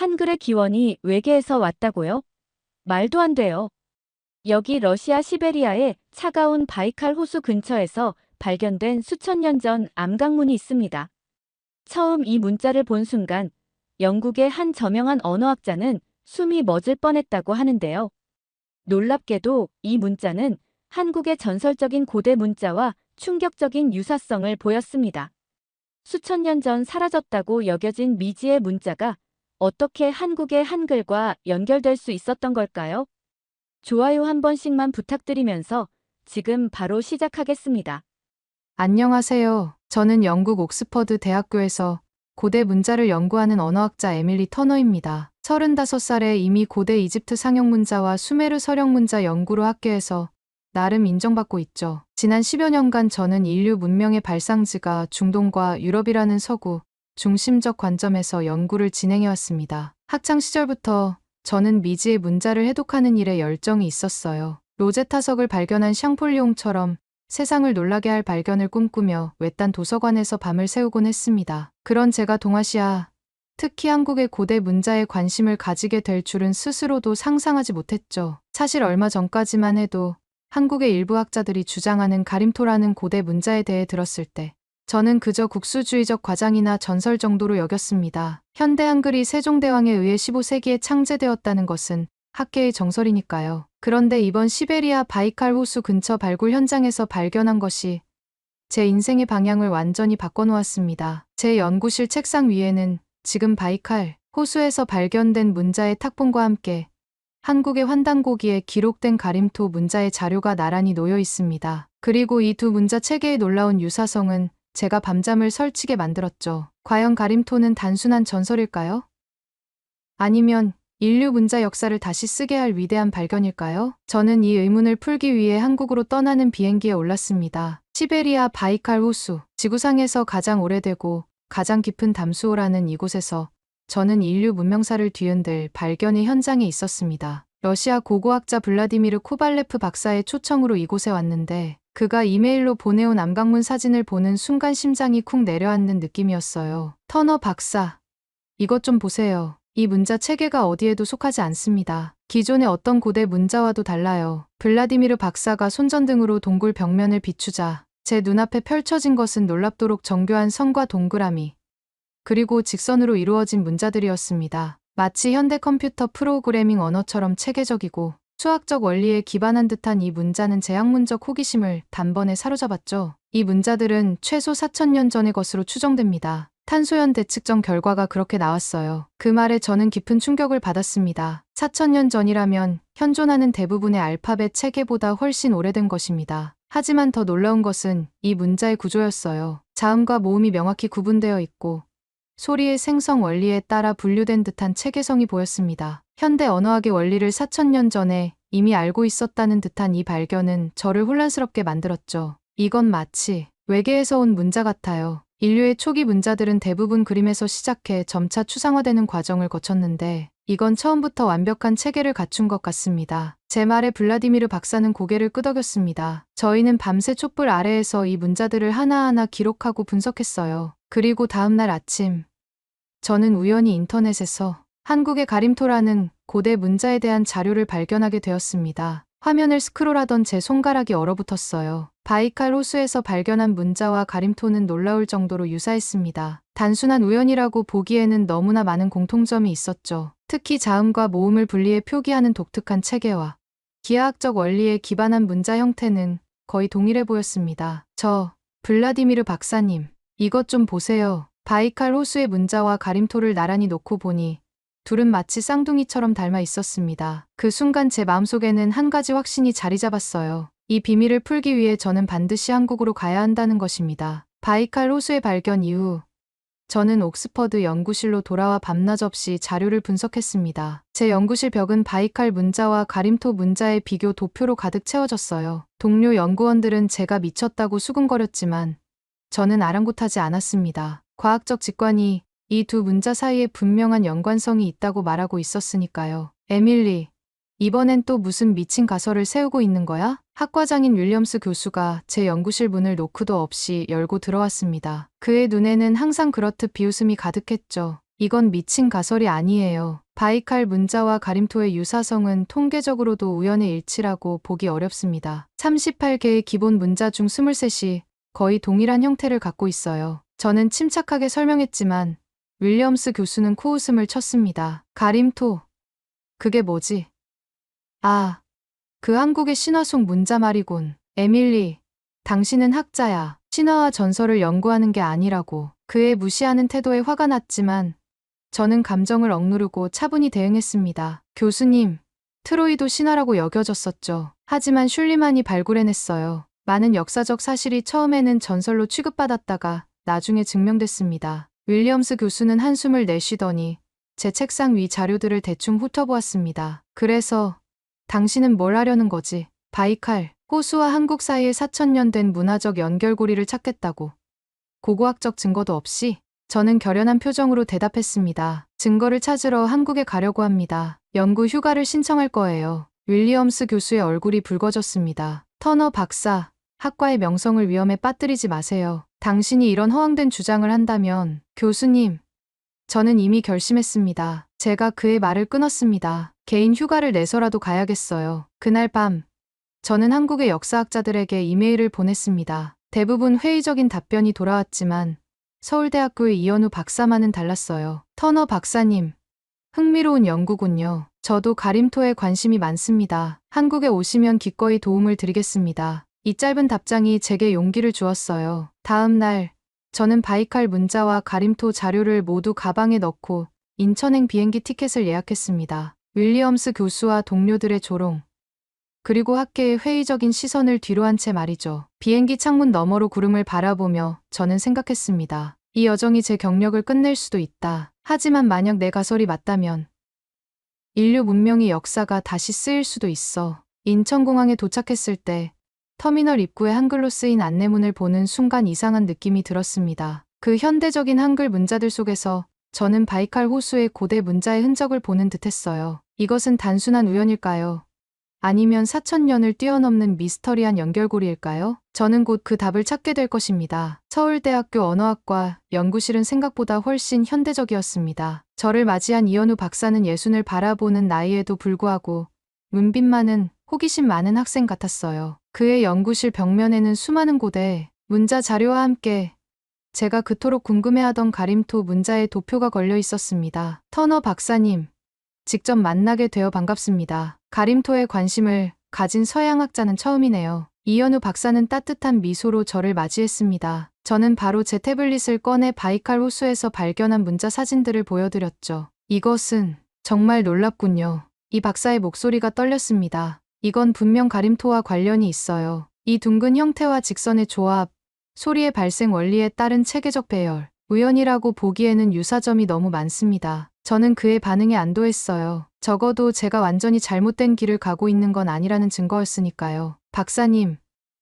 한글의 기원이 외계에서 왔다고요? 말도 안 돼요. 여기 러시아 시베리아의 차가운 바이칼 호수 근처에서 발견된 수천 년 전 암각문이 있습니다. 처음 이 문자를 본 순간 영국의 한 저명한 언어학자는 숨이 멎을 뻔했다고 하는데요. 놀랍게도 이 문자는 한국의 전설적인 고대 문자와 충격적인 유사성을 보였습니다. 수천 년 전 사라졌다고 여겨진 미지의 문자가 어떻게 한국의 한글과 연결될 수 있었던 걸까요? 좋아요 한 번씩만 부탁드리면서 지금 바로 시작하겠습니다. 안녕하세요. 저는 영국 옥스퍼드 대학교에서 고대 문자를 연구하는 언어학자 에밀리 터너입니다. 35살에 이미 고대 이집트 상형 문자와 수메르 서령 문자 연구로 학계에서 나름 인정받고 있죠. 지난 10여 년간 저는 인류 문명의 발상지가 중동과 유럽이라는 서구, 중심적 관점에서 연구를 진행해왔습니다. 학창 시절부터 저는 미지의 문자를 해독하는 일에 열정이 있었어요. 로제타석을 발견한 샹폴리옹처럼 세상을 놀라게 할 발견을 꿈꾸며 외딴 도서관에서 밤을 새우곤 했습니다. 그런 제가 동아시아, 특히 한국의 고대 문자에 관심을 가지게 될 줄은 스스로도 상상하지 못했죠. 사실 얼마 전까지만 해도 한국의 일부 학자들이 주장하는 가림토라는 고대 문자에 대해 들었을 때 저는 그저 국수주의적 과장이나 전설 정도로 여겼습니다. 현대 한글이 세종대왕에 의해 15세기에 창제되었다는 것은 학계의 정설이니까요. 그런데 이번 시베리아 바이칼 호수 근처 발굴 현장에서 발견한 것이 제 인생의 방향을 완전히 바꿔놓았습니다. 제 연구실 책상 위에는 지금 바이칼 호수에서 발견된 문자의 탁본과 함께 한국의 환단고기에 기록된 가림토 문자의 자료가 나란히 놓여 있습니다. 그리고 이 두 문자 체계의 놀라운 유사성은 제가 밤잠을 설치게 만들었죠. 과연 가림토는 단순한 전설일까요? 아니면 인류 문자 역사를 다시 쓰게 할 위대한 발견일까요? 저는 이 의문을 풀기 위해 한국으로 떠나는 비행기에 올랐습니다. 시베리아 바이칼 호수, 지구상에서 가장 오래되고 가장 깊은 담수호라는 이곳에서 저는 인류 문명사를 뒤흔들 발견의 현장에 있었습니다. 러시아 고고학자 블라디미르 코발레프 박사의 초청으로 이곳에 왔는데 그가 이메일로 보내온 암각문 사진을 보는 순간 심장이 쿵 내려앉는 느낌이었어요. 터너 박사, 이것 좀 보세요. 이 문자 체계가 어디에도 속하지 않습니다. 기존의 어떤 고대 문자와도 달라요. 블라디미르 박사가 손전등으로 동굴 벽면을 비추자 제 눈앞에 펼쳐진 것은 놀랍도록 정교한 선과 동그라미, 그리고 직선으로 이루어진 문자들이었습니다. 마치 현대 컴퓨터 프로그래밍 언어처럼 체계적이고 수학적 원리에 기반한 듯한 이 문자는 제 학문적 호기심을 단번에 사로잡았죠. 이 문자들은 최소 4,000년 전의 것으로 추정됩니다. 탄소연 대측정 결과가 그렇게 나왔어요. 그 말에 저는 깊은 충격을 받았습니다. 4,000년 전이라면 현존하는 대부분의 알파벳 체계보다 훨씬 오래된 것입니다. 하지만 더 놀라운 것은 이 문자의 구조였어요. 자음과 모음이 명확히 구분되어 있고 소리의 생성 원리에 따라 분류된 듯한 체계성이 보였습니다. 현대 언어학의 원리를 4,000년 전에 이미 알고 있었다는 듯한 이 발견은 저를 혼란스럽게 만들었죠. 이건 마치 외계에서 온 문자 같아요. 인류의 초기 문자들은 대부분 그림에서 시작해 점차 추상화되는 과정을 거쳤는데 이건 처음부터 완벽한 체계를 갖춘 것 같습니다. 제 말에 블라디미르 박사는 고개를 끄덕였습니다. 저희는 밤새 촛불 아래에서 이 문자들을 하나하나 기록하고 분석했어요. 그리고 다음 날 아침, 저는 우연히 인터넷에서 한국의 가림토라는 고대 문자에 대한 자료를 발견하게 되었습니다. 화면을 스크롤하던 제 손가락이 얼어붙었어요. 바이칼 호수에서 발견한 문자와 가림토는 놀라울 정도로 유사했습니다. 단순한 우연이라고 보기에는 너무나 많은 공통점이 있었죠. 특히 자음과 모음을 분리해 표기하는 독특한 체계와 기하학적 원리에 기반한 문자 형태는 거의 동일해 보였습니다. 블라디미르 박사님, 이것 좀 보세요. 바이칼 호수의 문자와 가림토를 나란히 놓고 보니 둘은 마치 쌍둥이처럼 닮아 있었습니다. 그 순간 제 마음속에는 한 가지 확신이 자리 잡았어요. 이 비밀을 풀기 위해 저는 반드시 한국으로 가야 한다는 것입니다. 바이칼 호수의 발견 이후 저는 옥스퍼드 연구실로 돌아와 밤낮 없이 자료를 분석했습니다. 제 연구실 벽은 바이칼 문자와 가림토 문자의 비교 도표로 가득 채워졌어요. 동료 연구원들은 제가 미쳤다고 수군거렸지만 저는 아랑곳하지 않았습니다. 과학적 직관이 이 두 문자 사이에 분명한 연관성이 있다고 말하고 있었으니까요. 에밀리, 이번엔 또 무슨 미친 가설을 세우고 있는 거야? 학과장인 윌리엄스 교수가 제 연구실 문을 노크도 없이 열고 들어왔습니다. 그의 눈에는 항상 그렇듯 비웃음이 가득했죠. 이건 미친 가설이 아니에요. 바이칼 문자와 가림토의 유사성은 통계적으로도 우연의 일치라고 보기 어렵습니다. 38개의 기본 문자 중 23이 거의 동일한 형태를 갖고 있어요. 저는 침착하게 설명했지만 윌리엄스 교수는 코웃음을 쳤습니다. 가림토. 그게 뭐지? 아, 그 한국의 신화 속 문자 말이군. 에밀리, 당신은 학자야. 신화와 전설을 연구하는 게 아니라고. 그의 무시하는 태도에 화가 났지만 저는 감정을 억누르고 차분히 대응했습니다. 교수님, 트로이도 신화라고 여겨졌었죠. 하지만 슐리만이 발굴해냈어요. 많은 역사적 사실이 처음에는 전설로 취급받았다가 나중에 증명됐습니다. 윌리엄스 교수는 한숨을 내쉬더니 제 책상 위 자료들을 대충 훑어보았습니다. 그래서 당신은 뭘 하려는 거지? 바이칼, 호수와 한국 사이에 4,000년 된 문화적 연결고리를 찾겠다고. 고고학적 증거도 없이? 저는 결연한 표정으로 대답했습니다. 증거를 찾으러 한국에 가려고 합니다. 연구 휴가를 신청할 거예요. 윌리엄스 교수의 얼굴이 붉어졌습니다. 터너 박사, 학과의 명성을 위험에 빠뜨리지 마세요. 당신이 이런 허황된 주장을 한다면, 교수님, 저는 이미 결심했습니다. 제가 그의 말을 끊었습니다. 개인 휴가를 내서라도 가야겠어요. 그날 밤, 저는 한국의 역사학자들에게 이메일을 보냈습니다. 대부분 회의적인 답변이 돌아왔지만 서울대학교의 이현우 박사만은 달랐어요. 터너 박사님, 흥미로운 연구군요. 저도 가림토에 관심이 많습니다. 한국에 오시면 기꺼이 도움을 드리겠습니다. 이 짧은 답장이 제게 용기를 주었어요. 다음 날, 저는 바이칼 문자와 가림토 자료를 모두 가방에 넣고 인천행 비행기 티켓을 예약했습니다. 윌리엄스 교수와 동료들의 조롱, 그리고 학계의 회의적인 시선을 뒤로 한 채 말이죠. 비행기 창문 너머로 구름을 바라보며 저는 생각했습니다. 이 여정이 제 경력을 끝낼 수도 있다. 하지만 만약 내 가설이 맞다면 인류 문명의 역사가 다시 쓰일 수도 있어. 인천공항에 도착했을 때 터미널 입구에 한글로 쓰인 안내문을 보는 순간 이상한 느낌이 들었습니다. 그 현대적인 한글 문자들 속에서 저는 바이칼 호수의 고대 문자의 흔적을 보는 듯했어요. 이것은 단순한 우연일까요? 아니면 4,000년을 뛰어넘는 미스터리한 연결고리일까요? 저는 곧 그 답을 찾게 될 것입니다. 서울대학교 언어학과 연구실은 생각보다 훨씬 현대적이었습니다. 저를 맞이한 이현우 박사는 예순을 바라보는 나이에도 불구하고 문빛 많은 호기심 많은 학생 같았어요. 그의 연구실 벽면에는 수많은 고대 문자 자료와 함께 제가 그토록 궁금해하던 가림토 문자의 도표가 걸려 있었습니다. 터너 박사님, 직접 만나게 되어 반갑습니다. 가림토에 관심을 가진 서양학자는 처음이네요. 이현우 박사는 따뜻한 미소로 저를 맞이했습니다. 저는 바로 제 태블릿을 꺼내 바이칼 호수에서 발견한 문자 사진들을 보여드렸죠. 이것은 정말 놀랍군요. 이 박사의 목소리가 떨렸습니다. 이건 분명 가림토와 관련이 있어요. 이 둥근 형태와 직선의 조합, 소리의 발생 원리에 따른 체계적 배열, 우연이라고 보기에는 유사점이 너무 많습니다. 저는 그의 반응에 안도했어요. 적어도 제가 완전히 잘못된 길을 가고 있는 건 아니라는 증거였으니까요. 박사님,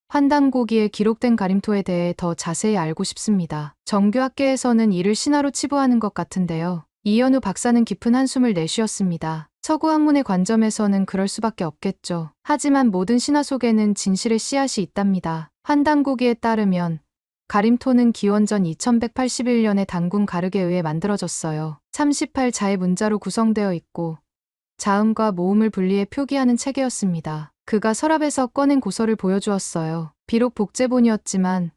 환단고기에 기록된 가림토에 대해 더 자세히 알고 싶습니다. 정규학계에서는 이를 신화로 치부하는 것 같은데요. 이현우 박사는 깊은 한숨을 내쉬었습니다. 서구 학문의 관점에서는 그럴 수밖에 없겠죠. 하지만 모든 신화 속에는 진실의 씨앗이 있답니다. 환단고기에 따르면 가림토는 기원전 2181년에 단군 가르게 의해 만들어졌어요. 38자의 문자로 구성되어 있고 자음과 모음을 분리해 표기하는 체계였습니다. 그가 서랍에서 꺼낸 고서를 보여주었어요. 비록 복제본이었지만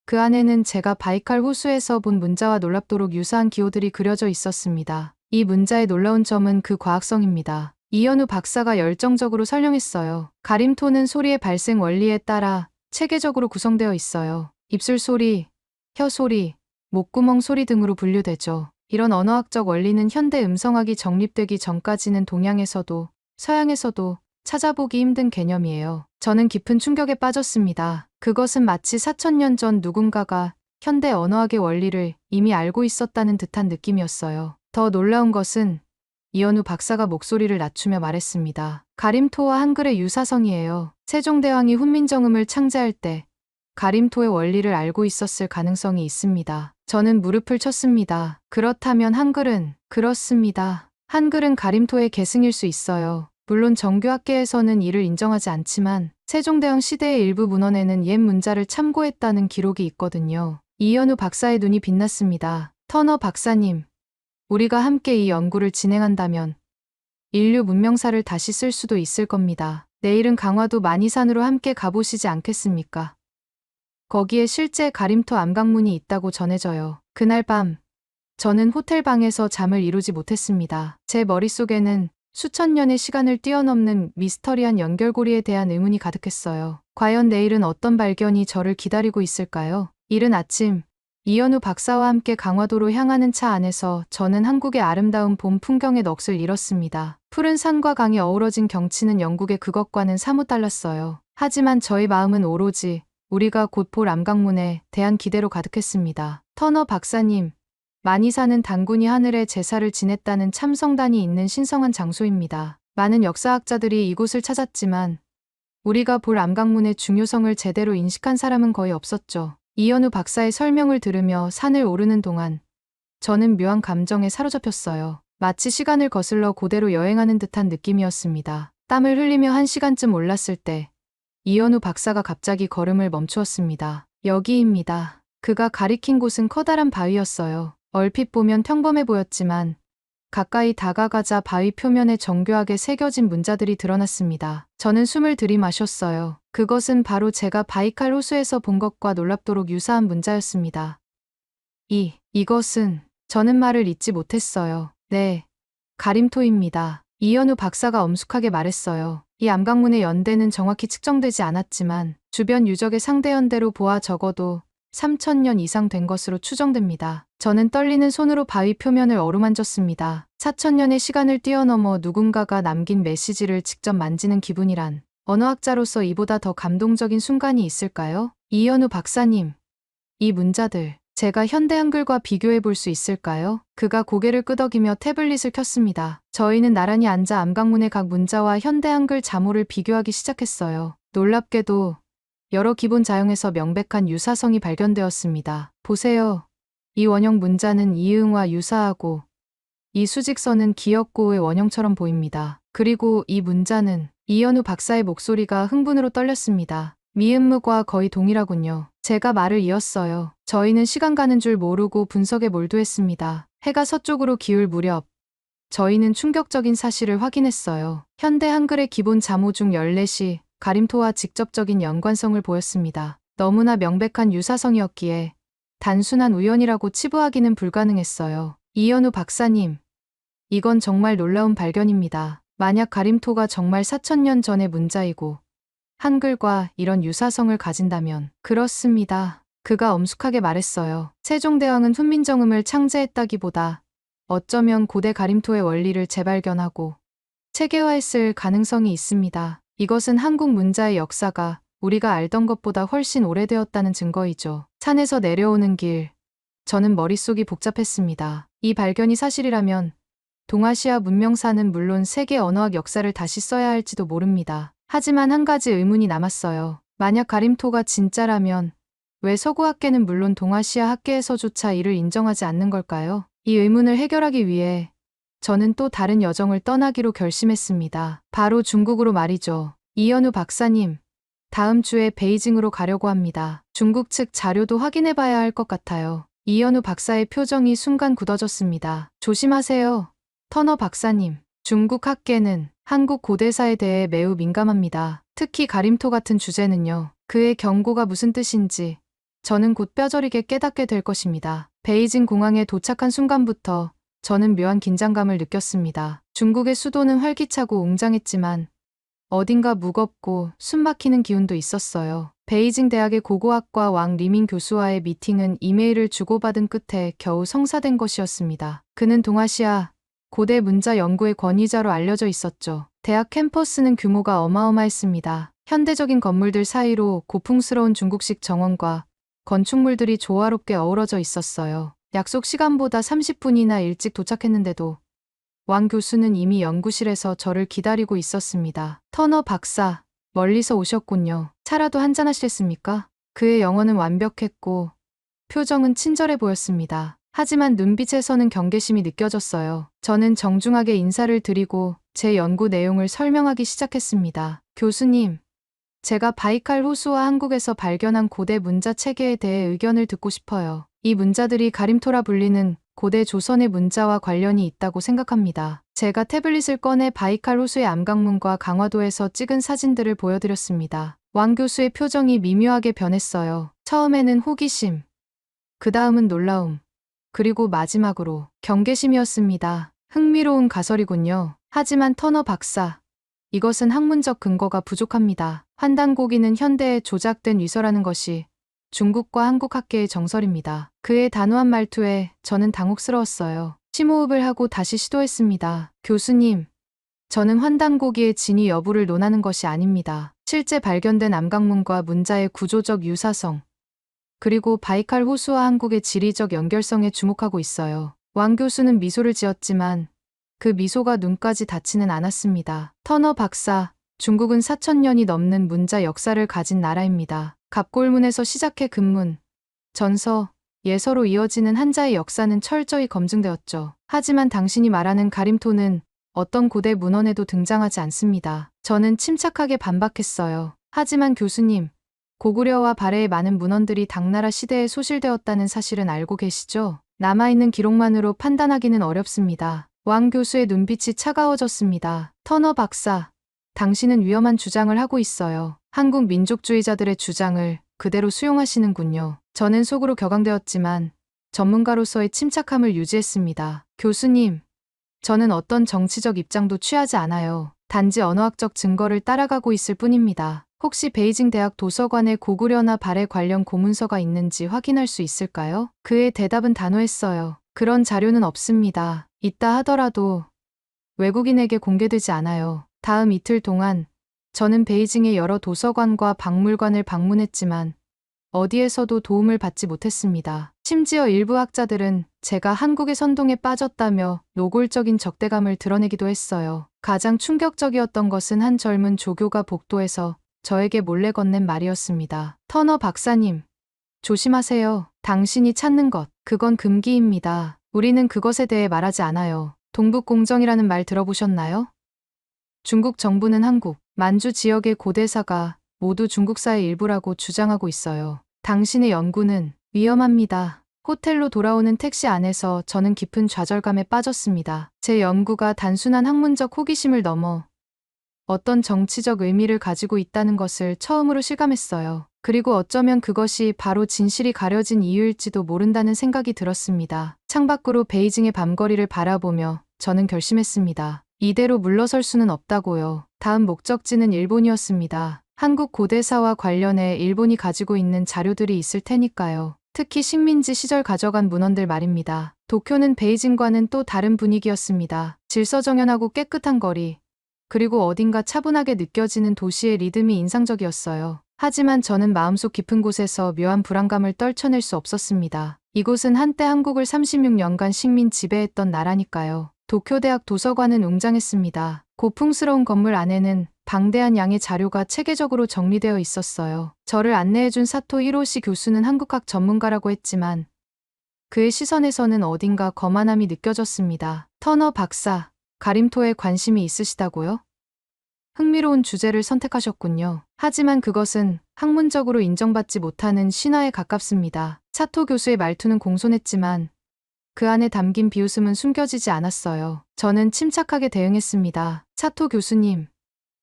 그 안에는 제가 바이칼 호수에서 본 문자와 놀랍도록 유사한 기호들이 그려져 있었습니다. 이 문자의 놀라운 점은 그 과학성입니다. 이현우 박사가 열정적으로 설명했어요. 가림토는 소리의 발생 원리에 따라 체계적으로 구성되어 있어요. 입술 소리, 혀 소리, 목구멍 소리 등으로 분류되죠. 이런 언어학적 원리는 현대 음성학이 정립되기 전까지는 동양에서도 서양에서도 찾아보기 힘든 개념이에요. 저는 깊은 충격에 빠졌습니다. 그것은 마치 4,000년 전 누군가가 현대 언어학의 원리를 이미 알고 있었다는 듯한 느낌이었어요. 더 놀라운 것은 이현우 박사가 목소리를 낮추며 말했습니다. 가림토와 한글의 유사성이에요. 세종대왕이 훈민정음을 창제할 때 가림토의 원리를 알고 있었을 가능성이 있습니다. 저는 무릎을 쳤습니다. 그렇다면 한글은? 그렇습니다. 한글은 가림토의 계승일 수 있어요. 물론 정규학계에서는 이를 인정하지 않지만 세종대왕 시대의 일부 문헌에는 옛 문자를 참고했다는 기록이 있거든요. 이현우 박사의 눈이 빛났습니다. 터너 박사님, 우리가 함께 이 연구를 진행한다면 인류 문명사를 다시 쓸 수도 있을 겁니다. 내일은 강화도 만이산으로 함께 가보시지 않겠습니까? 거기에 실제 가림토 암각문이 있다고 전해져요. 그날 밤, 저는 호텔 방에서 잠을 이루지 못했습니다. 제 머릿속에는 수천 년의 시간을 뛰어넘는 미스터리한 연결고리에 대한 의문이 가득했어요. 과연 내일은 어떤 발견이 저를 기다리고 있을까요? 이른 아침, 이현우 박사와 함께 강화도로 향하는 차 안에서 저는 한국의 아름다운 봄 풍경의 넋을 잃었습니다. 푸른 산과 강이 어우러진 경치는 영국의 그것과는 사뭇 달랐어요. 하지만 저희 마음은 오로지 우리가 곧 볼 암각문에 대한 기대로 가득했습니다. 터너 박사님, 만이사는 단군이 하늘에 제사를 지냈다는 참성단이 있는 신성한 장소입니다. 많은 역사학자들이 이곳을 찾았지만 우리가 볼 암각문의 중요성을 제대로 인식한 사람은 거의 없었죠. 이현우 박사의 설명을 들으며 산을 오르는 동안 저는 묘한 감정에 사로잡혔어요. 마치 시간을 거슬러 고대로 여행하는 듯한 느낌이었습니다. 땀을 흘리며 1시간쯤 올랐을 때 이현우 박사가 갑자기 걸음을 멈추었습니다. 여기입니다. 그가 가리킨 곳은 커다란 바위였어요. 얼핏 보면 평범해 보였지만 가까이 다가가자 바위 표면에 정교하게 새겨진 문자들이 드러났습니다. 저는 숨을 들이마셨어요. 그것은 바로 제가 바이칼 호수에서 본 것과 놀랍도록 유사한 문자였습니다. 이것은 저는 말을 잇지 못했어요. 네, 가림토입니다. 이현우 박사가 엄숙하게 말했어요. 이 암각문의 연대는 정확히 측정되지 않았지만 주변 유적의 상대 연대로 보아 적어도 3,000년 이상 된 것으로 추정됩니다. 저는 떨리는 손으로 바위 표면을 어루만졌습니다. 4,000년의 시간을 뛰어넘어 누군가가 남긴 메시지를 직접 만지는 기분이란 언어학자로서 이보다 더 감동적인 순간이 있을까요? 이현우 박사님, 이 문자들 제가 현대 한글과 비교해 볼 수 있을까요? 그가 고개를 끄덕이며 태블릿을 켰습니다. 저희는 나란히 앉아 암각문의 각 문자와 현대 한글 자모를 비교하기 시작했어요. 놀랍게도 여러 기본 자형에서 명백한 유사성이 발견되었습니다. 보세요. 이 원형 문자는 이응과 유사하고 이 수직선은 기역고의 원형처럼 보입니다. 그리고 이 문자는 이현우 박사의 목소리가 흥분으로 떨렸습니다. 미음무과 거의 동일하군요. 제가 말을 이었어요. 저희는 시간 가는 줄 모르고 분석에 몰두했습니다. 해가 서쪽으로 기울 무렵 저희는 충격적인 사실을 확인했어요. 현대 한글의 기본 자모 중 14시 가림토와 직접적인 연관성을 보였습니다. 너무나 명백한 유사성이었기에 단순한 우연이라고 치부하기는 불가능했어요. 이현우 박사님, 이건 정말 놀라운 발견입니다. 만약 가림토가 정말 4,000년 전의 문자이고 한글과 이런 유사성을 가진다면 그렇습니다. 그가 엄숙하게 말했어요. 세종대왕은 훈민정음을 창제했다기보다 어쩌면 고대 가림토의 원리를 재발견하고 체계화했을 가능성이 있습니다. 이것은 한국 문자의 역사가 우리가 알던 것보다 훨씬 오래되었다는 증거이죠. 산에서 내려오는 길, 저는 머릿속이 복잡했습니다. 이 발견이 사실이라면 동아시아 문명사는 물론 세계 언어학 역사를 다시 써야 할지도 모릅니다. 하지만 한 가지 의문이 남았어요. 만약 가림토가 진짜라면 왜 서구학계는 물론 동아시아 학계에서조차 이를 인정하지 않는 걸까요? 이 의문을 해결하기 위해 저는 또 다른 여정을 떠나기로 결심했습니다. 바로 중국으로 말이죠. 이현우 박사님, 다음 주에 베이징으로 가려고 합니다. 중국 측 자료도 확인해 봐야 할 것 같아요. 이현우 박사의 표정이 순간 굳어졌습니다. 조심하세요. 터너 박사님, 중국 학계는 한국 고대사에 대해 매우 민감합니다. 특히 가림토 같은 주제는요. 그의 경고가 무슨 뜻인지 저는 곧 뼈저리게 깨닫게 될 것입니다. 베이징 공항에 도착한 순간부터 저는 묘한 긴장감을 느꼈습니다. 중국의 수도는 활기차고 웅장했지만 어딘가 무겁고 숨막히는 기운도 있었어요. 베이징 대학의 고고학과 왕 리밍 교수와의 미팅은 이메일을 주고받은 끝에 겨우 성사된 것이었습니다. 그는 동아시아 고대 문자 연구의 권위자로 알려져 있었죠. 대학 캠퍼스는 규모가 어마어마했습니다. 현대적인 건물들 사이로 고풍스러운 중국식 정원과 건축물들이 조화롭게 어우러져 있었어요. 약속 시간보다 30분이나 일찍 도착했는데도 왕 교수는 이미 연구실에서 저를 기다리고 있었습니다. 터너 박사, 멀리서 오셨군요. 차라도 한잔하시겠습니까? 그의 영어는 완벽했고 표정은 친절해 보였습니다. 하지만 눈빛에서는 경계심이 느껴졌어요. 저는 정중하게 인사를 드리고 제 연구 내용을 설명하기 시작했습니다. 교수님, 제가 바이칼 호수와 한국에서 발견한 고대 문자 체계에 대해 의견을 듣고 싶어요. 이 문자들이 가림토라 불리는 고대 조선의 문자와 관련이 있다고 생각합니다. 제가 태블릿을 꺼내 바이칼 호수의 암각문과 강화도에서 찍은 사진들을 보여드렸습니다. 왕 교수의 표정이 미묘하게 변했어요. 처음에는 호기심, 그 다음은 놀라움, 그리고 마지막으로 경계심이었습니다. 흥미로운 가설이군요. 하지만 터너 박사, 이것은 학문적 근거가 부족합니다. 환단고기는 현대에 조작된 위서라는 것이 중국과 한국 학계의 정설입니다. 그의 단호한 말투에 저는 당혹스러웠어요. 심호흡을 하고 다시 시도했습니다. 교수님, 저는 환단고기의 진위 여부를 논하는 것이 아닙니다. 실제 발견된 암각문과 문자의 구조적 유사성, 그리고 바이칼 호수와 한국의 지리적 연결성에 주목하고 있어요. 왕 교수는 미소를 지었지만 그 미소가 눈까지 닿지는 않았습니다. 터너 박사, 중국은 4,000년이 넘는 문자 역사를 가진 나라입니다. 갑골문에서 시작해 금문, 전서, 예서로 이어지는 한자의 역사는 철저히 검증되었죠. 하지만 당신이 말하는 가림토는 어떤 고대 문헌에도 등장하지 않습니다. 저는 침착하게 반박했어요. 하지만 교수님, 고구려와 발해의 많은 문헌들이 당나라 시대에 소실되었다는 사실은 알고 계시죠? 남아있는 기록만으로 판단하기는 어렵습니다. 왕 교수의 눈빛이 차가워졌습니다. 터너 박사, 당신은 위험한 주장을 하고 있어요. 한국 민족주의자들의 주장을 그대로 수용하시는군요. 저는 속으로 격앙되었지만 전문가로서의 침착함을 유지했습니다. 교수님, 저는 어떤 정치적 입장도 취하지 않아요. 단지 언어학적 증거를 따라가고 있을 뿐입니다. 혹시 베이징 대학 도서관에 고구려나 발해 관련 고문서가 있는지 확인할 수 있을까요? 그의 대답은 단호했어요. 그런 자료는 없습니다. 있다 하더라도 외국인에게 공개되지 않아요. 다음 이틀 동안 저는 베이징의 여러 도서관과 박물관을 방문했지만 어디에서도 도움을 받지 못했습니다. 심지어 일부 학자들은 제가 한국의 선동에 빠졌다며 노골적인 적대감을 드러내기도 했어요. 가장 충격적이었던 것은 한 젊은 조교가 복도에서 저에게 몰래 건넨 말이었습니다. 터너 박사님, 조심하세요. 당신이 찾는 것, 그건 금기입니다. 우리는 그것에 대해 말하지 않아요. 동북공정이라는 말 들어보셨나요? 중국 정부는 한국, 만주 지역의 고대사가 모두 중국사의 일부라고 주장하고 있어요. 당신의 연구는 위험합니다. 호텔로 돌아오는 택시 안에서 저는 깊은 좌절감에 빠졌습니다. 제 연구가 단순한 학문적 호기심을 넘어 어떤 정치적 의미를 가지고 있다는 것을 처음으로 실감했어요. 그리고 어쩌면 그것이 바로 진실이 가려진 이유일지도 모른다는 생각이 들었습니다. 창밖으로 베이징의 밤거리를 바라보며 저는 결심했습니다. 이대로 물러설 수는 없다고요. 다음 목적지는 일본이었습니다. 한국 고대사와 관련해 일본이 가지고 있는 자료들이 있을 테니까요. 특히 식민지 시절 가져간 문헌들 말입니다. 도쿄는 베이징과는 또 다른 분위기였습니다. 질서정연하고 깨끗한 거리, 그리고 어딘가 차분하게 느껴지는 도시의 리듬이 인상적이었어요. 하지만 저는 마음속 깊은 곳에서 묘한 불안감을 떨쳐낼 수 없었습니다. 이곳은 한때 한국을 36년간 식민 지배했던 나라니까요. 도쿄대학 도서관은 웅장했습니다. 고풍스러운 건물 안에는 방대한 양의 자료가 체계적으로 정리되어 있었어요. 저를 안내해준 사토 히로시 교수는 한국학 전문가라고 했지만 그의 시선에서는 어딘가 거만함이 느껴졌습니다. 터너 박사, 가림토에 관심이 있으시다고요? 흥미로운 주제를 선택하셨군요. 하지만 그것은 학문적으로 인정받지 못하는 신화에 가깝습니다. 사토 교수의 말투는 공손했지만 그 안에 담긴 비웃음은 숨겨지지 않았어요. 저는 침착하게 대응했습니다. 사토 교수님,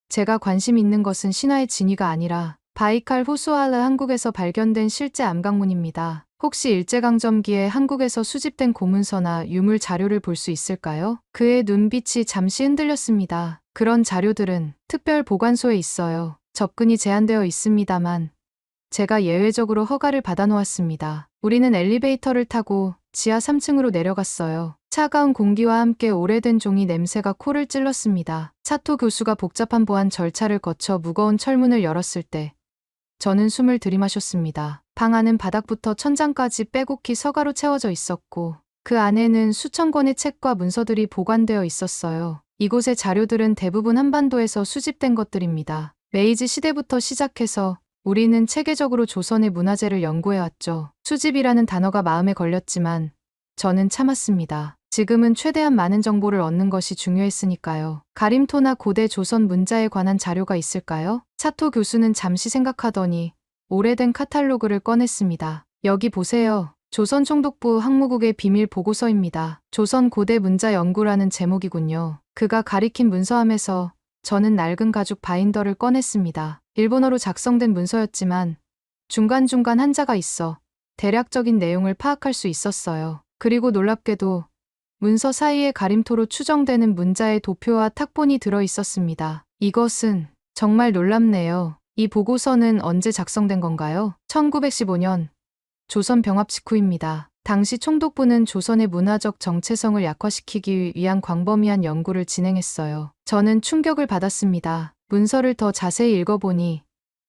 제가 관심 있는 것은 신화의 진위가 아니라 바이칼 호수알르 한국에서 발견된 실제 암각문입니다. 혹시 일제강점기에 한국에서 수집된 고문서나 유물 자료를 볼 수 있을까요? 그의 눈빛이 잠시 흔들렸습니다. 그런 자료들은 특별 보관소에 있어요. 접근이 제한되어 있습니다만 제가 예외적으로 허가를 받아놓았습니다. 우리는 엘리베이터를 타고 지하 3층으로 내려갔어요. 차가운 공기와 함께 오래된 종이 냄새가 코를 찔렀습니다. 사토 교수가 복잡한 보안 절차를 거쳐 무거운 철문을 열었을 때 저는 숨을 들이마셨습니다. 방 안은 바닥부터 천장까지 빼곡히 서가로 채워져 있었고 그 안에는 수천 권의 책과 문서들이 보관되어 있었어요. 이곳의 자료들은 대부분 한반도에서 수집된 것들입니다. 메이지 시대부터 시작해서 우리는 체계적으로 조선의 문화재를 연구해왔죠. 수집이라는 단어가 마음에 걸렸지만 저는 참았습니다. 지금은 최대한 많은 정보를 얻는 것이 중요했으니까요. 가림토나 고대 조선 문자에 관한 자료가 있을까요? 사토 교수는 잠시 생각하더니 오래된 카탈로그를 꺼냈습니다. 여기 보세요. 조선총독부 항무국의 비밀 보고서입니다. 조선 고대 문자 연구라는 제목이군요. 그가 가리킨 문서함에서 저는 낡은 가죽 바인더를 꺼냈습니다. 일본어로 작성된 문서였지만 중간중간 한자가 있어 대략적인 내용을 파악할 수 있었어요. 그리고 놀랍게도 문서 사이에 가림토로 추정되는 문자의 도표와 탁본이 들어 있었습니다. 이것은 정말 놀랍네요. 이 보고서는 언제 작성된 건가요? 1915년 조선 병합 직후입니다. 당시 총독부는 조선의 문화적 정체성을 약화시키기 위한 광범위한 연구를 진행했어요. 저는 충격을 받았습니다. 문서를 더 자세히 읽어보니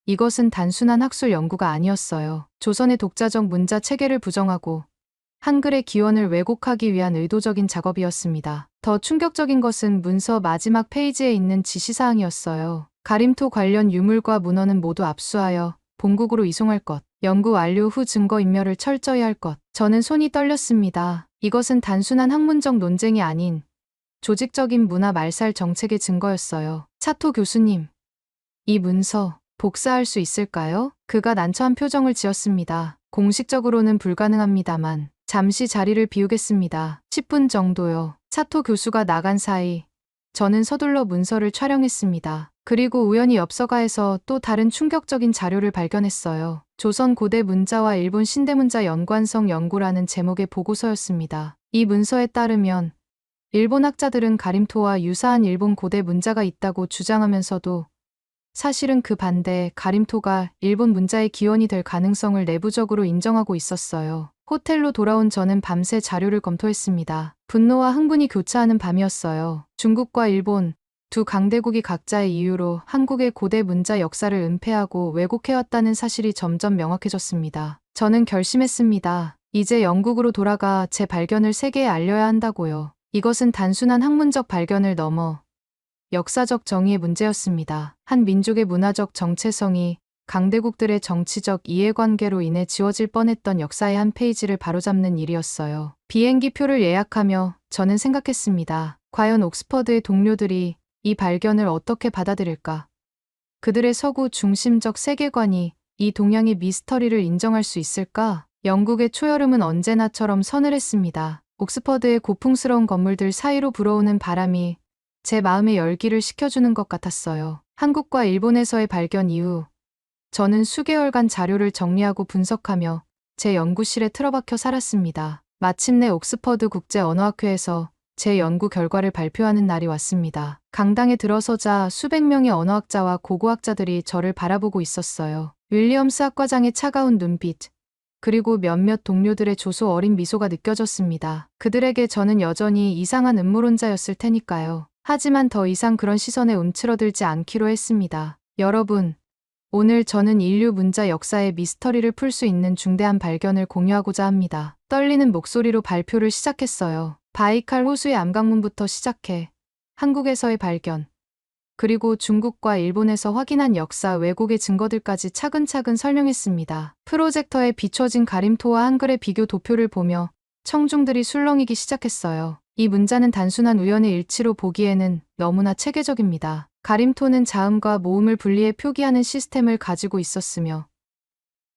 이것은 단순한 학술 연구가 아니었어요. 조선의 독자적 문자 체계를 부정하고 한글의 기원을 왜곡하기 위한 의도적인 작업이었습니다. 더 충격적인 것은 문서 마지막 페이지에 있는 지시사항이었어요. 가림토 관련 유물과 문헌은 모두 압수하여 본국으로 이송할 것. 연구 완료 후 증거인멸을 철저히 할 것. 저는 손이 떨렸습니다. 이것은 단순한 학문적 논쟁이 아닌 조직적인 문화 말살 정책의 증거였어요. 차토 교수님, 이 문서 복사할 수 있을까요? 그가 난처한 표정을 지었습니다. 공식적으로는 불가능합니다만 잠시 자리를 비우겠습니다. 10분 정도요. 차토 교수가 나간 사이 저는 서둘러 문서를 촬영했습니다. 그리고 우연히 엽서가에서 또 다른 충격적인 자료를 발견했어요. 조선 고대 문자와 일본 신대문자 연관성 연구라는 제목의 보고서였습니다. 이 문서에 따르면 일본 학자들은 가림토와 유사한 일본 고대 문자가 있다고 주장하면서도 사실은 그 반대에 가림토가 일본 문자의 기원이 될 가능성을 내부적으로 인정하고 있었어요. 호텔로 돌아온 저는 밤새 자료를 검토했습니다. 분노와 흥분이 교차하는 밤이었어요. 중국과 일본 두 강대국이 각자의 이유로 한국의 고대 문자 역사를 은폐하고 왜곡해왔다는 사실이 점점 명확해졌습니다. 저는 결심했습니다. 이제 영국으로 돌아가 제 발견을 세계에 알려야 한다고요. 이것은 단순한 학문적 발견을 넘어 역사적 정의의 문제였습니다. 한 민족의 문화적 정체성이 강대국들의 정치적 이해관계로 인해 지워질 뻔했던 역사의 한 페이지를 바로잡는 일이었어요. 비행기 표를 예약하며 저는 생각했습니다. 과연 옥스퍼드의 동료들이 이 발견을 어떻게 받아들일까? 그들의 서구 중심적 세계관이 이 동양의 미스터리를 인정할 수 있을까? 영국의 초여름은 언제나처럼 서늘했습니다. 옥스퍼드의 고풍스러운 건물들 사이로 불어오는 바람이 제 마음의 열기를 식혀주는 것 같았어요. 한국과 일본에서의 발견 이후 저는 수개월간 자료를 정리하고 분석하며 제 연구실에 틀어박혀 살았습니다. 마침내 옥스퍼드 국제언어학회에서 제 연구 결과를 발표하는 날이 왔습니다. 강당에 들어서자 수백 명의 언어학자와 고고학자들이 저를 바라보고 있었어요. 윌리엄스 학과장의 차가운 눈빛, 그리고 몇몇 동료들의 조소 어린 미소가 느껴졌습니다. 그들에게 저는 여전히 이상한 음모론자였을 테니까요. 하지만 더 이상 그런 시선에 움츠러들지 않기로 했습니다. 여러분, 오늘 저는 인류 문자 역사의 미스터리를 풀 수 있는 중대한 발견을 공유하고자 합니다. 떨리는 목소리로 발표를 시작했어요. 바이칼 호수의 암각문부터 시작해 한국에서의 발견, 그리고 중국과 일본에서 확인한 역사 왜곡의 증거들까지 차근차근 설명했습니다. 프로젝터에 비춰진 가림토와 한글의 비교 도표를 보며 청중들이 술렁이기 시작했어요. 이 문자는 단순한 우연의 일치로 보기에는 너무나 체계적입니다. 가림토는 자음과 모음을 분리해 표기하는 시스템을 가지고 있었으며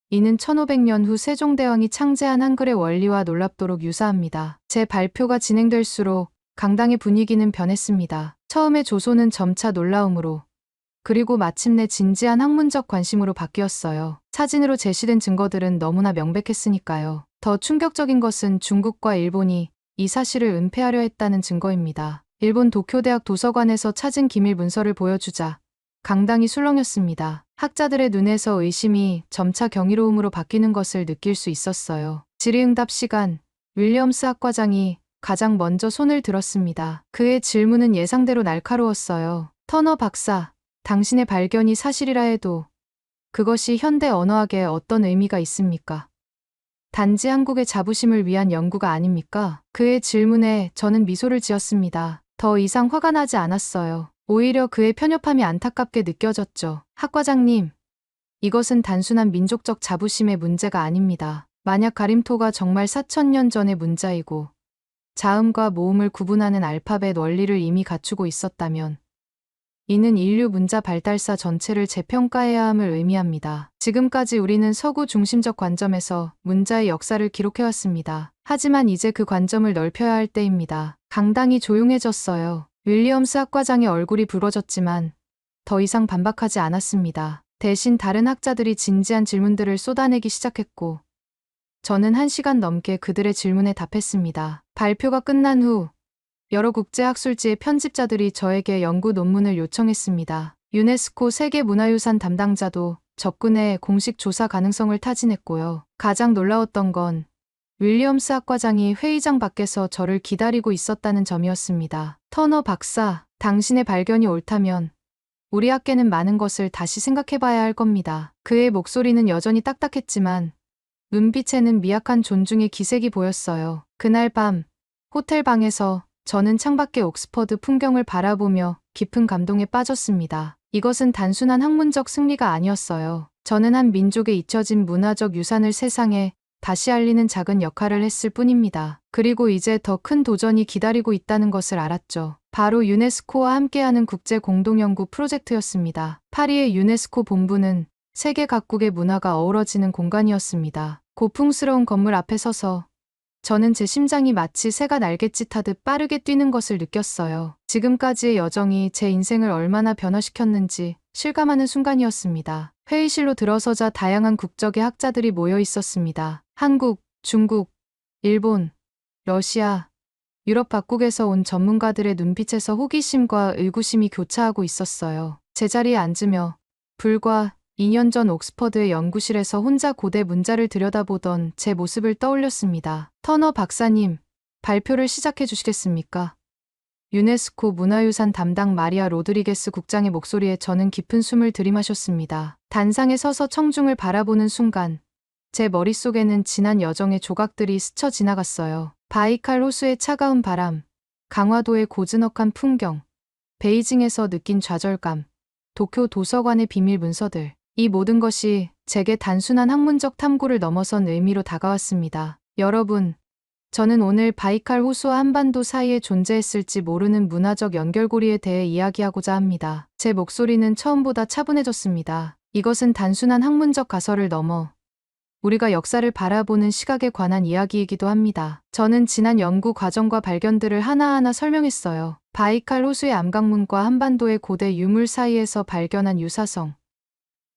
이는 1500년 후 세종대왕이 창제한 한글의 원리와 놀랍도록 유사합니다. 제 발표가 진행될수록 강당의 분위기는 변했습니다. 처음에 조소는 점차 놀라움으로, 그리고 마침내 진지한 학문적 관심으로 바뀌었어요. 사진으로 제시된 증거들은 너무나 명백했으니까요. 더 충격적인 것은 중국과 일본이 이 사실을 은폐하려 했다는 증거입니다. 일본 도쿄대학 도서관에서 찾은 기밀 문서를 보여주자 강당이 술렁였습니다. 학자들의 눈에서 의심이 점차 경이로움으로 바뀌는 것을 느낄 수 있었어요. 질의응답 시간, 윌리엄스 학과장이 가장 먼저 손을 들었습니다. 그의 질문은 예상대로 날카로웠어요. 터너 박사, 당신의 발견이 사실이라 해도 그것이 현대 언어학에 어떤 의미가 있습니까? 단지 한국의 자부심을 위한 연구가 아닙니까? 그의 질문에 저는 미소를 지었습니다. 더 이상 화가 나지 않았어요. 오히려 그의 편협함이 안타깝게 느껴졌죠. 학과장님, 이것은 단순한 민족적 자부심의 문제가 아닙니다. 만약 가림토가 정말 4000년 전의 문자이고 자음과 모음을 구분하는 알파벳 원리를 이미 갖추고 있었다면 이는 인류 문자 발달사 전체를 재평가해야 함을 의미합니다. 지금까지 우리는 서구 중심적 관점에서 문자의 역사를 기록해왔습니다. 하지만 이제 그 관점을 넓혀야 할 때입니다. 강당이 조용해졌어요. 윌리엄스 학과장의 얼굴이 붉어졌지만 더 이상 반박하지 않았습니다. 대신 다른 학자들이 진지한 질문들을 쏟아내기 시작했고 저는 1시간 넘게 그들의 질문에 답했습니다. 발표가 끝난 후 여러 국제학술지의 편집자들이 저에게 연구 논문을 요청했습니다. 유네스코 세계문화유산 담당자도 접근해 공식 조사 가능성을 타진했고요. 가장 놀라웠던 건 윌리엄스 학과장이 회의장 밖에서 저를 기다리고 있었다는 점이었습니다. 터너 박사, 당신의 발견이 옳다면 우리 학계는 많은 것을 다시 생각해봐야 할 겁니다. 그의 목소리는 여전히 딱딱했지만 눈빛에는 미약한 존중의 기색이 보였어요. 그날 밤 호텔 방에서 저는 창밖의 옥스퍼드 풍경을 바라보며 깊은 감동에 빠졌습니다. 이것은 단순한 학문적 승리가 아니었어요. 저는 한 민족의 잊혀진 문화적 유산을 세상에 다시 알리는 작은 역할을 했을 뿐입니다. 그리고 이제 더 큰 도전이 기다리고 있다는 것을 알았죠. 바로 유네스코와 함께하는 국제 공동연구 프로젝트였습니다. 파리의 유네스코 본부는 세계 각국의 문화가 어우러지는 공간이었습니다. 고풍스러운 건물 앞에 서서 저는 제 심장이 마치 새가 날갯짓하듯 빠르게 뛰는 것을 느꼈어요. 지금까지의 여정이 제 인생을 얼마나 변화시켰는지 실감하는 순간이었습니다. 회의실로 들어서자 다양한 국적의 학자들이 모여 있었습니다. 한국, 중국, 일본, 러시아, 유럽 각국에서 온 전문가들의 눈빛에서 호기심과 의구심이 교차하고 있었어요. 제자리에 앉으며 불과 2년 전 옥스퍼드의 연구실에서 혼자 고대 문자를 들여다보던 제 모습을 떠올렸습니다. 터너 박사님, 발표를 시작해 주시겠습니까? 유네스코 문화유산 담당 마리아 로드리게스 국장의 목소리에 저는 깊은 숨을 들이마셨습니다. 단상에 서서 청중을 바라보는 순간 제 머릿속에는 지난 여정의 조각들이 스쳐 지나갔어요. 바이칼 호수의 차가운 바람, 강화도의 고즈넉한 풍경, 베이징에서 느낀 좌절감, 도쿄 도서관의 비밀 문서들. 이 모든 것이 제게 단순한 학문적 탐구를 넘어선 의미로 다가왔습니다. 여러분, 저는 오늘 바이칼 호수와 한반도 사이에 존재했을지 모르는 문화적 연결고리에 대해 이야기하고자 합니다. 제 목소리는 처음보다 차분해졌습니다. 이것은 단순한 학문적 가설을 넘어 우리가 역사를 바라보는 시각에 관한 이야기이기도 합니다. 저는 지난 연구 과정과 발견들을 하나하나 설명했어요. 바이칼 호수의 암각문과 한반도의 고대 유물 사이에서 발견한 유사성,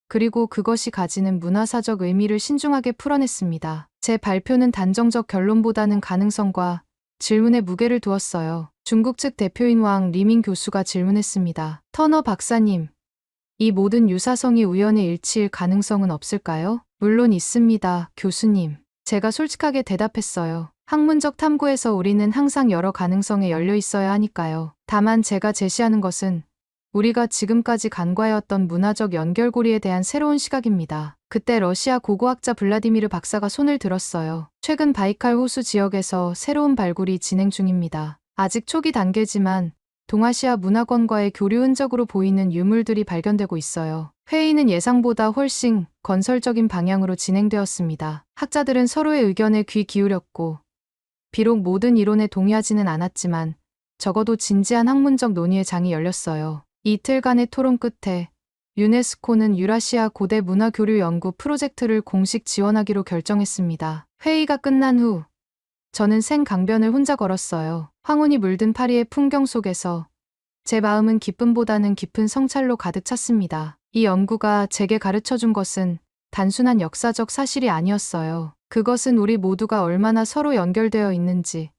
그리고 그것이 가지는 문화사적 의미를 신중하게 풀어냈습니다. 제 발표는 단정적 결론보다는 가능성과 질문에 무게를 두었어요. 중국 측 대표인 왕 리밍 교수가 질문했습니다. 터너 박사님, 이 모든 유사성이 우연의 일치일 가능성은 없을까요? 물론 있습니다, 교수님. 제가 솔직하게 대답했어요. 학문적 탐구에서 우리는 항상 여러 가능성에 열려 있어야 하니까요. 다만 제가 제시하는 것은 우리가 지금까지 간과해왔던 문화적 연결고리에 대한 새로운 시각입니다. 그때 러시아 고고학자 블라디미르 박사가 손을 들었어요. 최근 바이칼 호수 지역에서 새로운 발굴이 진행 중입니다. 아직 초기 단계지만 동아시아 문화권과의 교류 흔적으로 보이는 유물들이 발견되고 있어요. 회의는 예상보다 훨씬 건설적인 방향으로 진행되었습니다. 학자들은 서로의 의견에 귀 기울였고, 비록 모든 이론에 동의하지는 않았지만 적어도 진지한 학문적 논의의 장이 열렸어요. 이틀간의 토론 끝에 유네스코는 유라시아 고대 문화 교류 연구 프로젝트를 공식 지원하기로 결정했습니다. 회의가 끝난 후 저는 생강변을 혼자 걸었어요. 황혼이 물든 파리의 풍경 속에서 제 마음은 기쁨보다는 깊은 성찰로 가득 찼습니다. 이 연구가 제게 가르쳐준 것은 단순한 역사적 사실이 아니었어요. 그것은 우리 모두가 얼마나 서로 연결되어 있는지,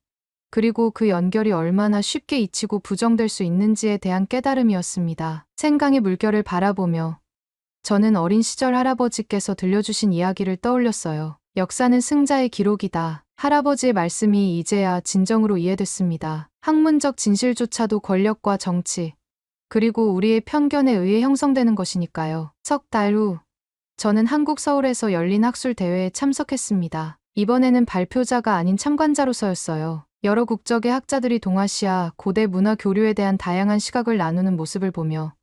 그리고 그 연결이 얼마나 쉽게 잊히고 부정될 수 있는지에 대한 깨달음이었습니다. 생강의 물결을 바라보며 저는 어린 시절 할아버지께서 들려주신 이야기를 떠올렸어요. 역사는 승자의 기록이다. 할아버지의 말씀이 이제야 진정으로 이해됐습니다. 학문적 진실조차도 권력과 정치, 그리고 우리의 편견에 의해 형성되는 것이니까요. 석 달 후, 저는 한국 서울에서 열린 학술 대회에 참석했습니다. 이번에는 발표자가 아닌 참관자로서였어요. 여러 국적의 학자들이 동아시아 고대 문화 교류에 대한 다양한 시각을 나누는 모습을 보며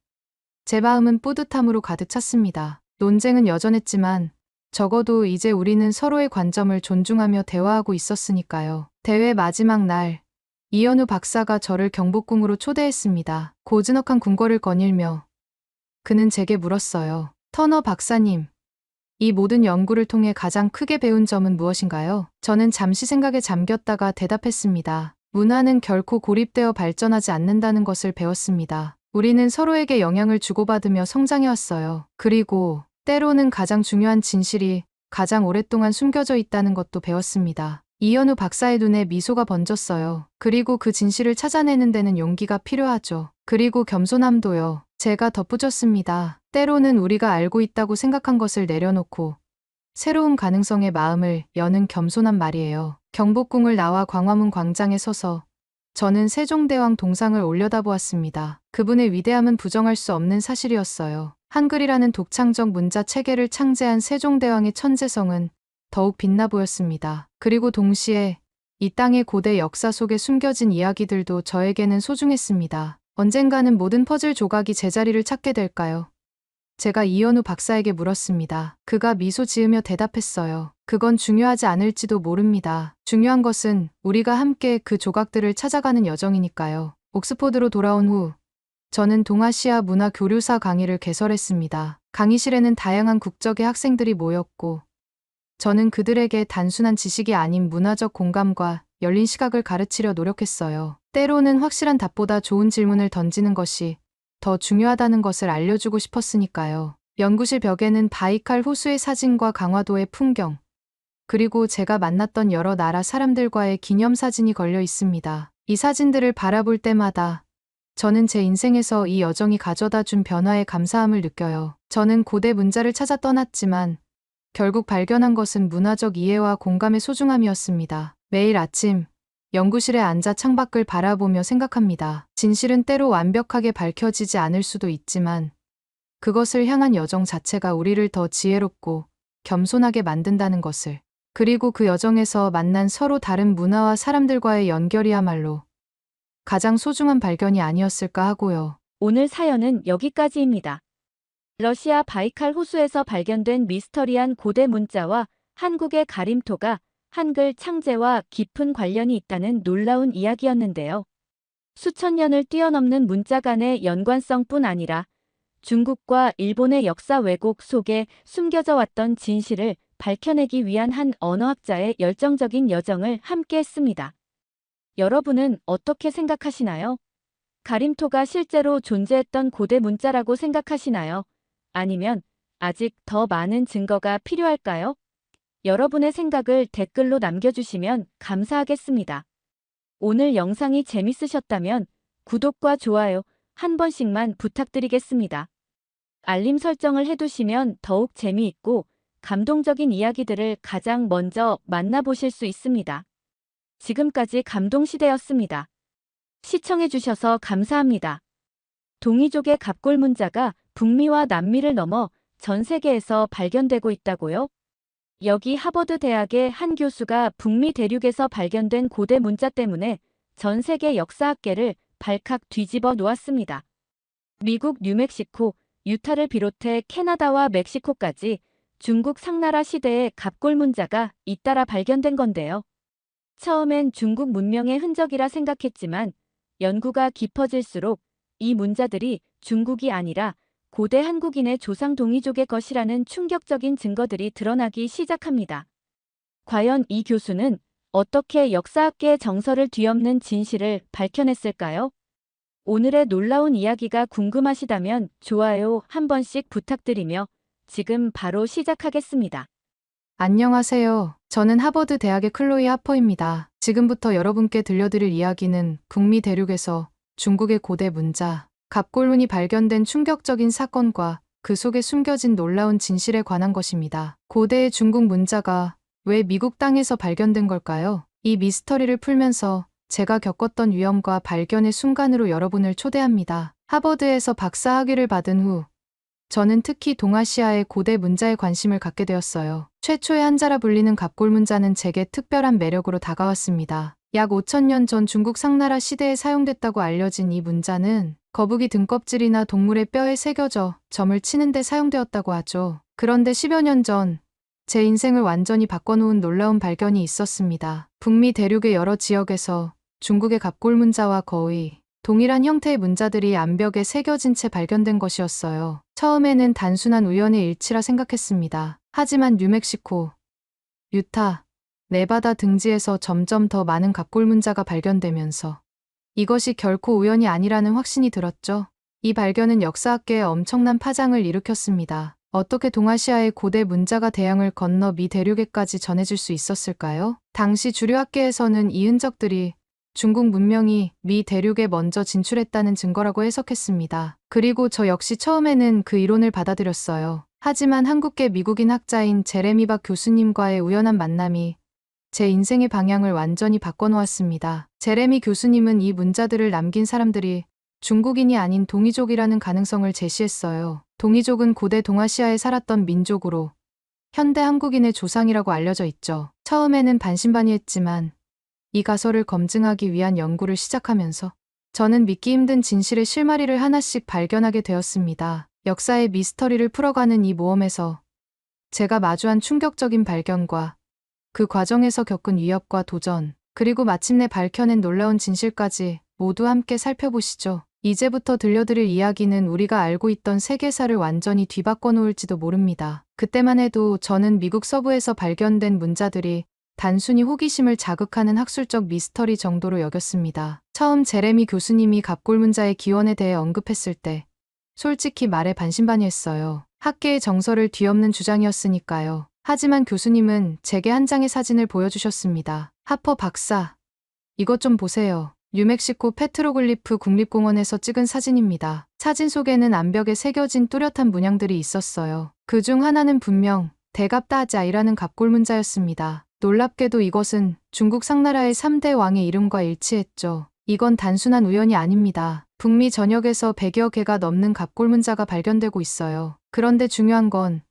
제 마음은 뿌듯함으로 가득 찼습니다. 논쟁은 여전했지만 적어도 이제 우리는 서로의 관점을 존중하며 대화하고 있었으니까요. 대회 마지막 날, 이현우 박사가 저를 경복궁으로 초대했습니다. 고즈넉한 궁궐을 거닐며 그는 제게 물었어요. 터너 박사님, 이 모든 연구를 통해 가장 크게 배운 점은 무엇인가요? 저는 잠시 생각에 잠겼다가 대답했습니다. 문화는 결코 고립되어 발전하지 않는다는 것을 배웠습니다. 우리는 서로에게 영향을 주고받으며 성장해왔어요. 그리고 때로는 가장 중요한 진실이 가장 오랫동안 숨겨져 있다는 것도 배웠습니다. 이현우 박사의 눈에 미소가 번졌어요. 그리고 그 진실을 찾아내는 데는 용기가 필요하죠. 그리고 겸손함도요. 제가 덧붙였습니다. 때로는 우리가 알고 있다고 생각한 것을 내려놓고 새로운 가능성의 마음을 여는 겸손한 말이에요. 경복궁을 나와 광화문 광장에 서서 저는 세종대왕 동상을 올려다보았습니다. 그분의 위대함은 부정할 수 없는 사실이었어요. 한글이라는 독창적 문자 체계를 창제한 세종대왕의 천재성은 더욱 빛나 보였습니다. 그리고 동시에 이 땅의 고대 역사 속에 숨겨진 이야기들도 저에게는 소중했습니다. 언젠가는 모든 퍼즐 조각이 제자리를 찾게 될까요? 제가 이현우 박사에게 물었습니다. 그가 미소 지으며 대답했어요. 그건 중요하지 않을지도 모릅니다. 중요한 것은 우리가 함께 그 조각들을 찾아가는 여정이니까요. 옥스포드로 돌아온 후 저는 동아시아 문화 교류사 강의를 개설했습니다. 강의실에는 다양한 국적의 학생들이 모였고 저는 그들에게 단순한 지식이 아닌 문화적 공감과 열린 시각을 가르치려 노력했어요. 때로는 확실한 답보다 좋은 질문을 던지는 것이 더 중요하다는 것을 알려주고 싶었으니까요. 연구실 벽에는 바이칼 호수의 사진과 강화도의 풍경, 그리고 제가 만났던 여러 나라 사람들과의 기념사진이 걸려 있습니다. 이 사진들을 바라볼 때마다 저는 제 인생에서 이 여정이 가져다 준 변화에 감사함을 느껴요. 저는 고대 문자를 찾아 떠났지만 결국 발견한 것은 문화적 이해와 공감의 소중함이었습니다. 매일 아침 연구실에 앉아 창밖을 바라보며 생각합니다. 진실은 때로 완벽하게 밝혀지지 않을 수도 있지만 그것을 향한 여정 자체가 우리를 더 지혜롭고 겸손하게 만든다는 것을, 그리고 그 여정에서 만난 서로 다른 문화와 사람들과의 연결이야말로 가장 소중한 발견이 아니었을까 하고요. 오늘 사연은 여기까지입니다. 러시아 바이칼 호수에서 발견된 미스터리한 고대 문자와 한국의 가림토가 한글 창제와 깊은 관련이 있다는 놀라운 이야기였는데요. 수천 년을 뛰어넘는 문자 간의 연관성뿐 아니라 중국과 일본의 역사 왜곡 속에 숨겨져 왔던 진실을 밝혀내기 위한 한 언어학자의 열정적인 여정을 함께 했습니다. 여러분은 어떻게 생각하시나요? 가림토가 실제로 존재했던 고대 문자라고 생각하시나요? 아니면 아직 더 많은 증거가 필요할까요? 여러분의 생각을 댓글로 남겨주시면 감사하겠습니다. 오늘 영상이 재밌으셨다면 구독과 좋아요 한 번씩만 부탁드리겠습니다. 알림 설정을 해두시면 더욱 재미있고 감동적인 이야기들을 가장 먼저 만나보실 수 있습니다. 지금까지 감동시대였습니다. 시청해주셔서 감사합니다. 동이족의 갑골문자가 북미와 남미를 넘어 전 세계에서 발견되고 있다고요? 여기 하버드 대학의 한 교수가 북미 대륙에서 발견된 고대 문자 때문에 전 세계 역사학계를 발칵 뒤집어 놓았습니다. 미국 뉴멕시코, 유타를 비롯해 캐나다와 멕시코까지 중국 상나라 시대의 갑골 문자가 잇따라 발견된 건데요. 처음엔 중국 문명의 흔적이라 생각했지만 연구가 깊어질수록 이 문자들이 중국이 아니라 고대 한국인의 조상 동이족의 것이라는 충격적인 증거들이 드러나기 시작합니다. 과연 이 교수는 어떻게 역사학계의 정설을 뒤엎는 진실을 밝혀냈을까요? 오늘의 놀라운 이야기가 궁금하시다면 좋아요 한 번씩 부탁드리며 지금 바로 시작하겠습니다. 안녕하세요. 저는 하버드 대학의 클로이 하퍼입니다. 지금부터 여러분께 들려드릴 이야기는 북미 대륙에서 중국의 고대 문자, 갑골문이 발견된 충격적인 사건과 그 속에 숨겨진 놀라운 진실에 관한 것입니다. 고대의 중국 문자가 왜 미국 땅에서 발견된 걸까요? 이 미스터리를 풀면서 제가 겪었던 위험과 발견의 순간으로 여러분을 초대합니다. 하버드에서 박사 학위를 받은 후 저는 특히 동아시아의 고대 문자에 관심을 갖게 되었어요. 최초의 한자라 불리는 갑골 문자는 제게 특별한 매력으로 다가왔습니다. 약 5,000년 전 중국 상나라 시대에 사용됐다고 알려진 이 문자는 거북이 등껍질이나 동물의 뼈에 새겨져 점을 치는 데 사용되었다고 하죠. 그런데 10여 년 전 제 인생을 완전히 바꿔놓은 놀라운 발견이 있었습니다. 북미 대륙의 여러 지역에서 중국의 갑골 문자와 거의 동일한 형태의 문자들이 암벽에 새겨진 채 발견된 것이었어요. 처음에는 단순한 우연의 일치라 생각했습니다. 하지만 뉴멕시코, 유타, 네바다 등지에서 점점 더 많은 갑골 문자가 발견되면서 이것이 결코 우연이 아니라는 확신이 들었죠. 이 발견은 역사학계에 엄청난 파장을 일으켰습니다. 어떻게 동아시아의 고대 문자가 대양을 건너 미 대륙에까지 전해질 수 있었을까요? 당시 주류학계에서는 이 흔적들이 중국 문명이 미 대륙에 먼저 진출했다는 증거라고 해석했습니다. 그리고 저 역시 처음에는 그 이론을 받아들였어요. 하지만 한국계 미국인 학자인 제레미 박 교수님과의 우연한 만남이 제 인생의 방향을 완전히 바꿔놓았습니다. 제레미 교수님은 이 문자들을 남긴 사람들이 중국인이 아닌 동이족이라는 가능성을 제시했어요. 동이족은 고대 동아시아에 살았던 민족으로 현대 한국인의 조상이라고 알려져 있죠. 처음에는 반신반의했지만 이 가설을 검증하기 위한 연구를 시작하면서 저는 믿기 힘든 진실의 실마리를 하나씩 발견하게 되었습니다. 역사의 미스터리를 풀어가는 이 모험에서 제가 마주한 충격적인 발견과 그 과정에서 겪은 위협과 도전, 그리고 마침내 밝혀낸 놀라운 진실까지 모두 함께 살펴보시죠. 이제부터 들려드릴 이야기는 우리가 알고 있던 세계사를 완전히 뒤바꿔 놓을지도 모릅니다. 그때만 해도 저는 미국 서부에서 발견된 문자들이 단순히 호기심을 자극하는 학술적 미스터리 정도로 여겼습니다. 처음 제레미 교수님이 갑골 문자의 기원에 대해 언급했을 때 솔직히 말해 반신반의했어요. 학계의 정설을 뒤엎는 주장이었으니까요. 하지만 교수님은 제게 한 장의 사진을 보여주셨습니다. 하퍼 박사, 이것 좀 보세요. 뉴멕시코 페트로글리프 국립공원에서 찍은 사진입니다. 사진 속에는 암벽에 새겨진 뚜렷한 문양들이 있었어요. 그중 하나는 분명 대갑다자이라는 갑골 문자였습니다. 놀랍게도 이것은 중국 상나라의 3대 왕의 이름과 일치했죠. 이건 단순한 우연이 아닙니다. 북미 전역에서 100여 개가 넘는 갑골 문자가 발견되고 있어요. 그런데 중요한 건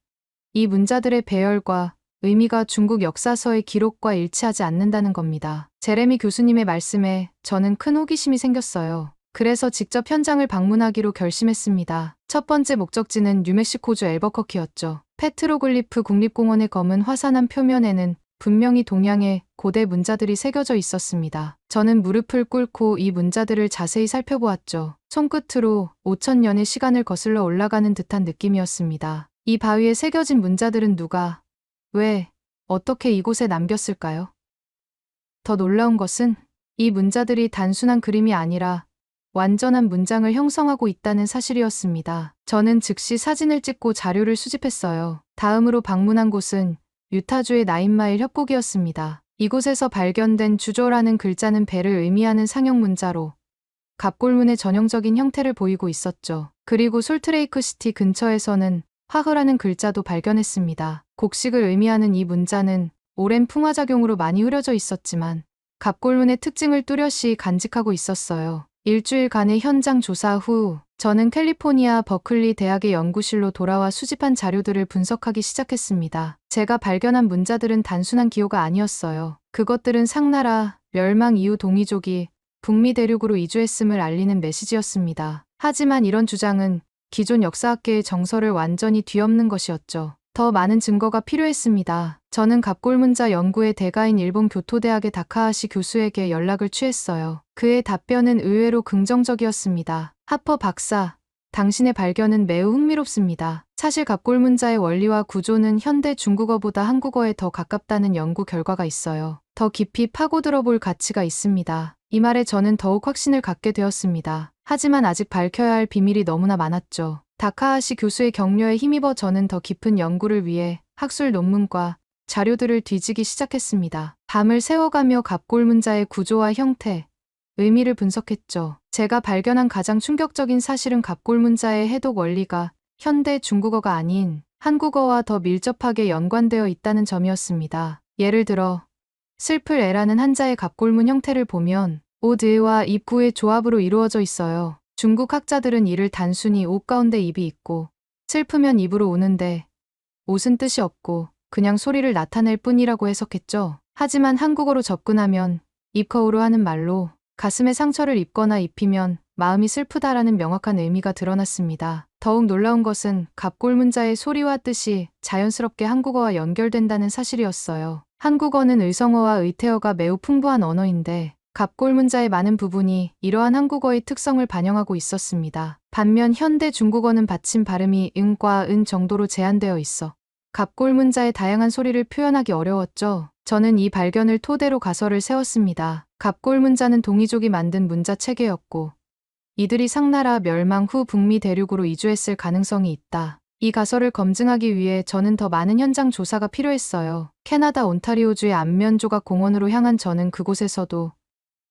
이 문자들의 배열과 의미가 중국 역사서의 기록과 일치하지 않는다는 겁니다. 제레미 교수님의 말씀에 저는 큰 호기심이 생겼어요. 그래서 직접 현장을 방문하기로 결심했습니다. 첫 번째 목적지는 뉴멕시코주 앨버커키였죠. 페트로글리프 국립공원의 검은 화산암 표면에는 분명히 동양의 고대 문자들이 새겨져 있었습니다. 저는 무릎을 꿇고 이 문자들을 자세히 살펴보았죠. 손끝으로 5,000년의 시간을 거슬러 올라가는 듯한 느낌이었습니다. 이 바위에 새겨진 문자들은 누가, 왜, 어떻게 이곳에 남겼을까요? 더 놀라운 것은 이 문자들이 단순한 그림이 아니라 완전한 문장을 형성하고 있다는 사실이었습니다. 저는 즉시 사진을 찍고 자료를 수집했어요. 다음으로 방문한 곳은 유타주의 나인마일 협곡이었습니다. 이곳에서 발견된 주조라는 글자는 배를 의미하는 상형 문자로 갑골문의 전형적인 형태를 보이고 있었죠. 그리고 솔트레이크 시티 근처에서는 화흐라는 글자도 발견했습니다. 곡식을 의미하는 이 문자는 오랜 풍화작용으로 많이 흐려져 있었지만 갑골문의 특징을 뚜렷이 간직하고 있었어요. 일주일간의 현장 조사 후 저는 캘리포니아 버클리 대학의 연구실로 돌아와 수집한 자료들을 분석하기 시작했습니다. 제가 발견한 문자들은 단순한 기호가 아니었어요. 그것들은 상나라 멸망 이후 동이족이 북미 대륙으로 이주했음을 알리는 메시지였습니다. 하지만 이런 주장은 기존 역사학계의 정설을 완전히 뒤엎는 것이었죠. 더 많은 증거가 필요했습니다. 저는 갑골 문자 연구의 대가인 일본 교토대학의 다카하시 교수에게 연락을 취했어요. 그의 답변은 의외로 긍정적이었습니다. 하퍼 박사, 당신의 발견은 매우 흥미롭습니다. 사실 갑골 문자의 원리와 구조는 현대 중국어보다 한국어에 더 가깝다는 연구 결과가 있어요. 더 깊이 파고들어 볼 가치가 있습니다. 이 말에 저는 더욱 확신을 갖게 되었습니다. 하지만 아직 밝혀야 할 비밀이 너무나 많았죠. 다카하시 교수의 격려에 힘입어 저는 더 깊은 연구를 위해 학술 논문과 자료들을 뒤지기 시작했습니다. 밤을 새워가며 갑골 문자의 구조와 형태, 의미를 분석했죠. 제가 발견한 가장 충격적인 사실은 갑골 문자의 해독 원리가 현대 중국어가 아닌 한국어와 더 밀접하게 연관되어 있다는 점이었습니다. 예를 들어 슬플 애라는 한자의 갑골문 형태를 보면 옷의와 입구의 조합으로 이루어져 있어요. 중국 학자들은 이를 단순히 옷 가운데 입이 있고 슬프면 입으로 우는데 옷은 뜻이 없고 그냥 소리를 나타낼 뿐이라고 해석했죠. 하지만 한국어로 접근하면 입커우로 하는 말로 가슴에 상처를 입거나 입히면 마음이 슬프다라는 명확한 의미가 드러났습니다. 더욱 놀라운 것은 갑골 문자의 소리와 뜻이 자연스럽게 한국어와 연결된다는 사실이었어요. 한국어는 의성어와 의태어가 매우 풍부한 언어인데 갑골 문자의 많은 부분이 이러한 한국어의 특성을 반영하고 있었습니다. 반면 현대 중국어는 받침 발음이 은과 은 정도로 제한되어 있어 갑골 문자의 다양한 소리를 표현하기 어려웠죠. 저는 이 발견을 토대로 가설을 세웠습니다. 갑골 문자는 동이족이 만든 문자 체계였고 이들이 상나라 멸망 후 북미 대륙으로 이주했을 가능성이 있다. 이 가설을 검증하기 위해 저는 더 많은 현장 조사가 필요했어요. 캐나다 온타리오주의 안면조각 공원으로 향한 저는 그곳에서도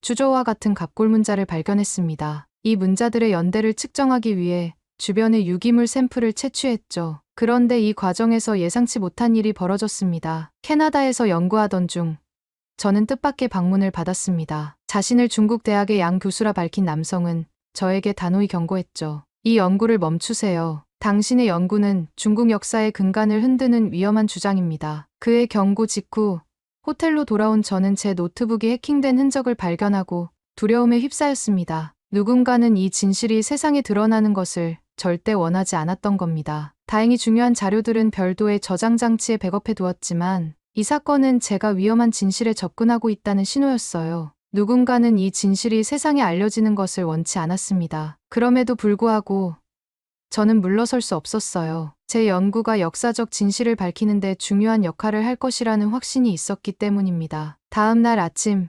주저와 같은 갑골 문자를 발견했습니다. 이 문자들의 연대를 측정하기 위해 주변의 유기물 샘플을 채취했죠. 그런데 이 과정에서 예상치 못한 일이 벌어졌습니다. 캐나다에서 연구하던 중 저는 뜻밖의 방문을 받았습니다. 자신을 중국 대학의 양 교수라 밝힌 남성은 저에게 단호히 경고했죠. 이 연구를 멈추세요. 당신의 연구는 중국 역사의 근간을 흔드는 위험한 주장입니다. 그의 경고 직후 호텔로 돌아온 저는 제 노트북이 해킹된 흔적을 발견하고 두려움에 휩싸였습니다. 누군가는 이 진실이 세상에 드러나는 것을 절대 원하지 않았던 겁니다. 다행히 중요한 자료들은 별도의 저장 장치에 백업해 두었지만 이 사건은 제가 위험한 진실에 접근하고 있다는 신호였어요. 누군가는 이 진실이 세상에 알려지는 것을 원치 않았습니다. 그럼에도 불구하고 저는 물러설 수 없었어요. 제 연구가 역사적 진실을 밝히는데 중요한 역할을 할 것이라는 확신이 있었기 때문입니다. 다음 날 아침,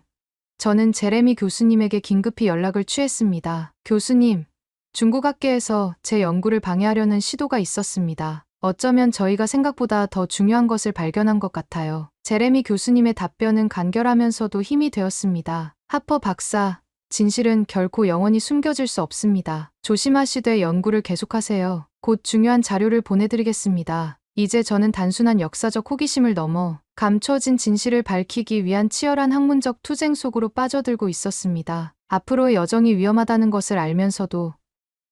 저는 제레미 교수님에게 긴급히 연락을 취했습니다. 교수님, 중국 학계에서 제 연구를 방해하려는 시도가 있었습니다. 어쩌면 저희가 생각보다 더 중요한 것을 발견한 것 같아요. 제레미 교수님의 답변은 간결하면서도 힘이 되었습니다. 하퍼 박사, 진실은 결코 영원히 숨겨질 수 없습니다. 조심하시되 연구를 계속하세요. 곧 중요한 자료를 보내드리겠습니다. 이제 저는 단순한 역사적 호기심을 넘어 감춰진 진실을 밝히기 위한 치열한 학문적 투쟁 속으로 빠져들고 있었습니다. 앞으로의 여정이 위험하다는 것을 알면서도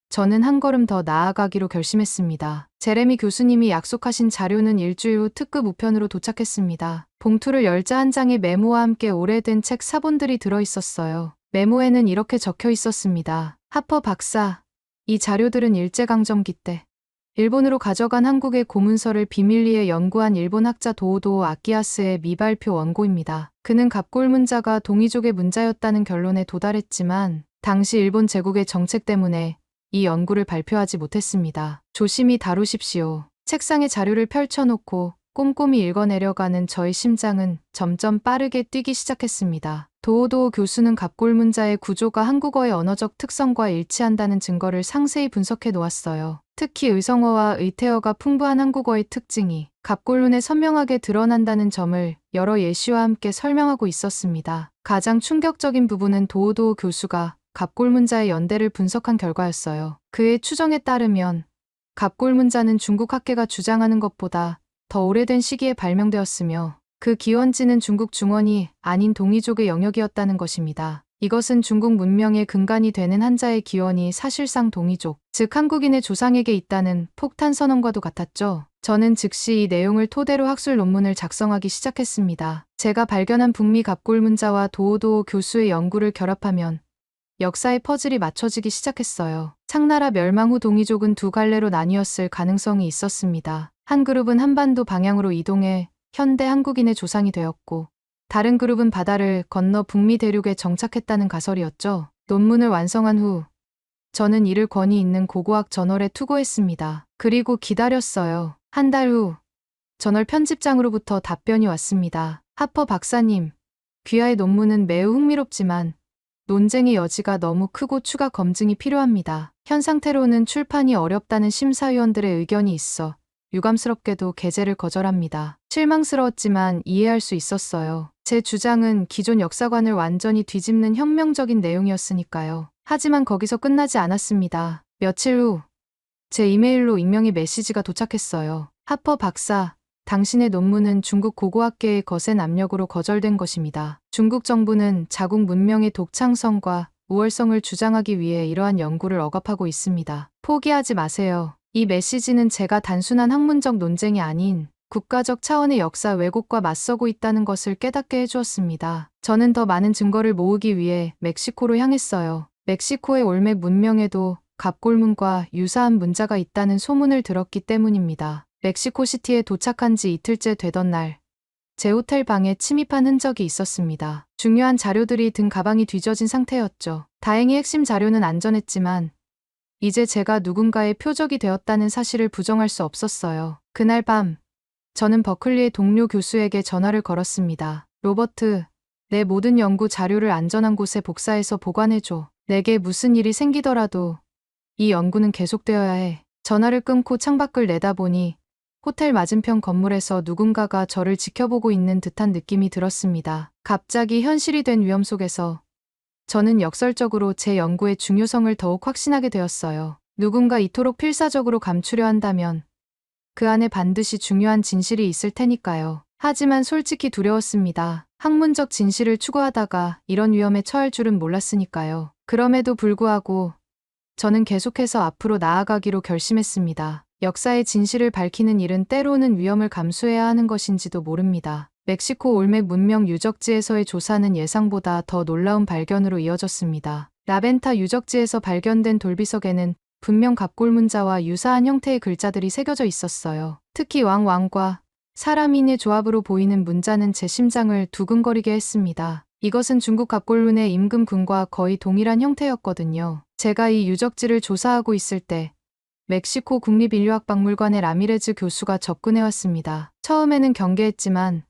저는 한 걸음 더 나아가기로 결심했습니다. 제레미 교수님이 약속하신 자료는 일주일 후 특급 우편으로 도착했습니다. 봉투를 열자 한 장의 메모와 함께 오래된 책 사본들이 들어있었어요. 메모에는 이렇게 적혀 있었습니다. 하퍼 박사, 이 자료들은 일제강점기 때 일본으로 가져간 한국의 고문서를 비밀리에 연구한 일본 학자 도오도 아키야스의 미발표 원고입니다. 그는 갑골 문자가 동이족의 문자였다는 결론에 도달했지만 당시 일본 제국의 정책 때문에 이 연구를 발표하지 못했습니다. 조심히 다루십시오. 책상에 자료를 펼쳐놓고 꼼꼼히 읽어내려가는 저의 심장은 점점 빠르게 뛰기 시작했습니다. 도오도 교수는 갑골 문자의 구조가 한국어의 언어적 특성과 일치한다는 증거를 상세히 분석해 놓았어요. 특히 의성어와 의태어가 풍부한 한국어의 특징이 갑골문에 선명하게 드러난다는 점을 여러 예시와 함께 설명하고 있었습니다. 가장 충격적인 부분은 도오도 교수가 갑골 문자의 연대를 분석한 결과였어요. 그의 추정에 따르면 갑골 문자는 중국 학계가 주장하는 것보다 더 오래된 시기에 발명되었으며 그 기원지는 중국 중원이 아닌 동이족의 영역이었다는 것입니다. 이것은 중국 문명의 근간이 되는 한자의 기원이 사실상 동이족, 즉 한국인의 조상에게 있다는 폭탄 선언과도 같았죠. 저는 즉시 이 내용을 토대로 학술 논문을 작성하기 시작했습니다. 제가 발견한 북미 갑골 문자와 도오도 교수의 연구를 결합하면 역사의 퍼즐이 맞춰지기 시작했어요. 창나라 멸망 후 동이족은 두 갈래로 나뉘었을 가능성이 있었습니다. 한 그룹은 한반도 방향으로 이동해 현대 한국인의 조상이 되었고 다른 그룹은 바다를 건너 북미 대륙에 정착했다는 가설이었죠. 논문을 완성한 후 저는 이를 권위 있는 고고학 저널에 투고했습니다. 그리고 기다렸어요. 한 달 후 저널 편집장으로부터 답변이 왔습니다. 하퍼 박사님, 귀하의 논문은 매우 흥미롭지만 논쟁의 여지가 너무 크고 추가 검증이 필요합니다. 현 상태로는 출판이 어렵다는 심사위원들의 의견이 있어 유감스럽게도 게재를 거절합니다. 실망스러웠지만 이해할 수 있었어요. 제 주장은 기존 역사관을 완전히 뒤집는 혁명적인 내용이었으니까요. 하지만 거기서 끝나지 않았습니다. 며칠 후 제 이메일로 익명의 메시지가 도착했어요. 하퍼 박사, 당신의 논문은 중국 고고학계의 거센 압력으로 거절된 것입니다. 중국 정부는 자국 문명의 독창성과 우월성을 주장하기 위해 이러한 연구를 억압하고 있습니다. 포기하지 마세요. 이 메시지는 제가 단순한 학문적 논쟁이 아닌 국가적 차원의 역사 왜곡과 맞서고 있다는 것을 깨닫게 해주었습니다. 저는 더 많은 증거를 모으기 위해 멕시코로 향했어요. 멕시코의 올맥 문명에도 갑골문과 유사한 문자가 있다는 소문을 들었기 때문입니다. 멕시코시티에 도착한 지 이틀째 되던 날, 제 호텔 방에 침입한 흔적이 있었습니다. 중요한 자료들이 든 가방이 뒤져진 상태였죠. 다행히 핵심 자료는 안전했지만 이제 제가 누군가의 표적이 되었다는 사실을 부정할 수 없었어요. 그날 밤 저는 버클리의 동료 교수에게 전화를 걸었습니다. 로버트, 내 모든 연구 자료를 안전한 곳에 복사해서 보관해줘. 내게 무슨 일이 생기더라도 이 연구는 계속되어야 해. 전화를 끊고 창밖을 내다보니 호텔 맞은편 건물에서 누군가가 저를 지켜보고 있는 듯한 느낌이 들었습니다. 갑자기 현실이 된 위험 속에서 저는 역설적으로 제 연구의 중요성을 더욱 확신하게 되었어요. 누군가 이토록 필사적으로 감추려 한다면 그 안에 반드시 중요한 진실이 있을 테니까요. 하지만 솔직히 두려웠습니다. 학문적 진실을 추구하다가 이런 위험에 처할 줄은 몰랐으니까요. 그럼에도 불구하고 저는 계속해서 앞으로 나아가기로 결심했습니다. 역사의 진실을 밝히는 일은 때로는 위험을 감수해야 하는 것인지도 모릅니다. 멕시코 올맥 문명 유적지에서의 조사는 예상보다 더 놀라운 발견으로 이어졌습니다. 라벤타 유적지에서 발견된 돌비석에는 분명 갑골 문자와 유사한 형태의 글자들이 새겨져 있었어요. 특히 왕과 사람인의 조합으로 보이는 문자는 제 심장을 두근거리게 했습니다. 이것은 중국 갑골룬의 임금군과 거의 동일한 형태였거든요. 제가 이 유적지를 조사하고 있을 때 멕시코 국립인류학박물관의 라미레즈 교수가 접근해왔습니다. 처음에는 경계했지만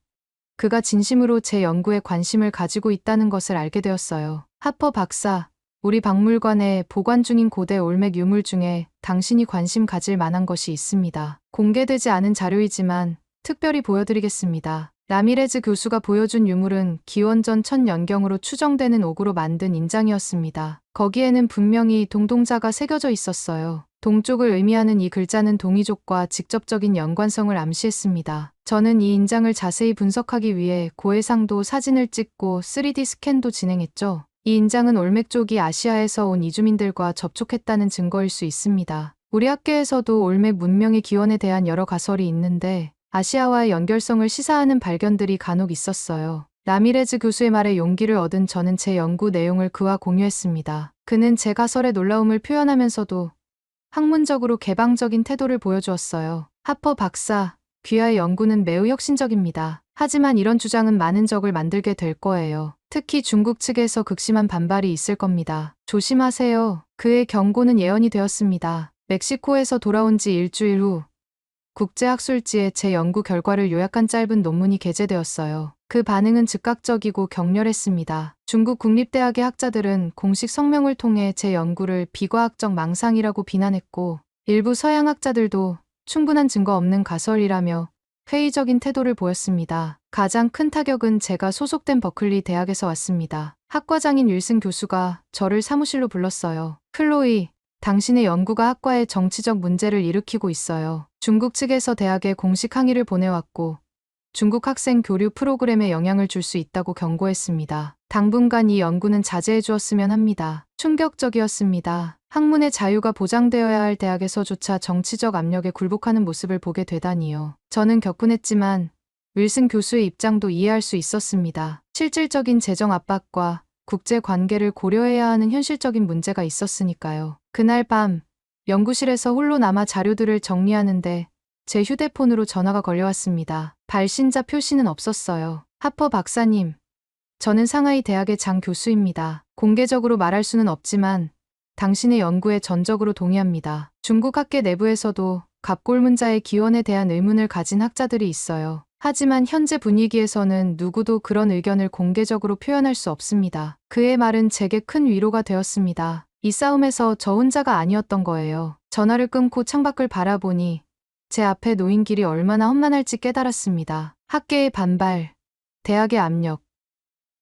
그가 진심으로 제 연구에 관심을 가지고 있다는 것을 알게 되었어요. 하퍼 박사, 우리 박물관에 보관 중인 고대 올맥 유물 중에 당신이 관심 가질 만한 것이 있습니다. 공개되지 않은 자료이지만 특별히 보여드리겠습니다. 라미레즈 교수가 보여준 유물은 기원전 1000년경으로 추정되는 옥으로 만든 인장이었습니다. 거기에는 분명히 동동자가 새겨져 있었어요. 동쪽을 의미하는 이 글자는 동이족과 직접적인 연관성을 암시했습니다. 저는 이 인장을 자세히 분석하기 위해 고해상도 사진을 찍고 3D 스캔도 진행했죠. 이 인장은 올맥족이 아시아에서 온 이주민들과 접촉했다는 증거일 수 있습니다. 우리 학계에서도 올맥 문명의 기원에 대한 여러 가설이 있는데 아시아와의 연결성을 시사하는 발견들이 간혹 있었어요. 라미레즈 교수의 말에 용기를 얻은 저는 제 연구 내용을 그와 공유했습니다. 그는 제 가설의 놀라움을 표현하면서도 학문적으로 개방적인 태도를 보여주었어요. 하퍼 박사, 귀하의 연구는 매우 혁신적입니다. 하지만 이런 주장은 많은 적을 만들게 될 거예요. 특히 중국 측에서 극심한 반발이 있을 겁니다. 조심하세요. 그의 경고는 예언이 되었습니다. 멕시코에서 돌아온 지 일주일 후 국제학술지에 제 연구 결과를 요약한 짧은 논문이 게재되었어요. 그 반응은 즉각적이고 격렬했습니다. 중국 국립대학의 학자들은 공식 성명을 통해 제 연구를 비과학적 망상이라고 비난했고 일부 서양 학자들도 충분한 증거 없는 가설이라며 회의적인 태도를 보였습니다. 가장 큰 타격은 제가 소속된 버클리 대학에서 왔습니다. 학과장인 윌슨 교수가 저를 사무실로 불렀어요. 클로이, 당신의 연구가 학과에 정치적 문제를 일으키고 있어요. 중국 측에서 대학에 공식 항의를 보내왔고 중국 학생 교류 프로그램에 영향을 줄 수 있다고 경고했습니다. 당분간 이 연구는 자제해 주었으면 합니다. 충격적이었습니다. 학문의 자유가 보장되어야 할 대학에서조차 정치적 압력에 굴복하는 모습을 보게 되다니요. 저는 격분했지만 윌슨 교수의 입장도 이해할 수 있었습니다. 실질적인 재정 압박과 국제 관계를 고려해야 하는 현실적인 문제가 있었으니까요. 그날 밤 연구실에서 홀로 남아 자료들을 정리하는데 제 휴대폰으로 전화가 걸려왔습니다. 발신자 표시는 없었어요. 하퍼 박사님, 저는 상하이 대학의 장 교수입니다. 공개적으로 말할 수는 없지만 당신의 연구에 전적으로 동의합니다. 중국 학계 내부에서도 갑골 문자의 기원에 대한 의문을 가진 학자들이 있어요. 하지만 현재 분위기에서는 누구도 그런 의견을 공개적으로 표현할 수 없습니다. 그의 말은 제게 큰 위로가 되었습니다. 이 싸움에서 저 혼자가 아니었던 거예요. 전화를 끊고 창밖을 바라보니 제 앞에 놓인 길이 얼마나 험난할지 깨달았습니다. 학계의 반발, 대학의 압력,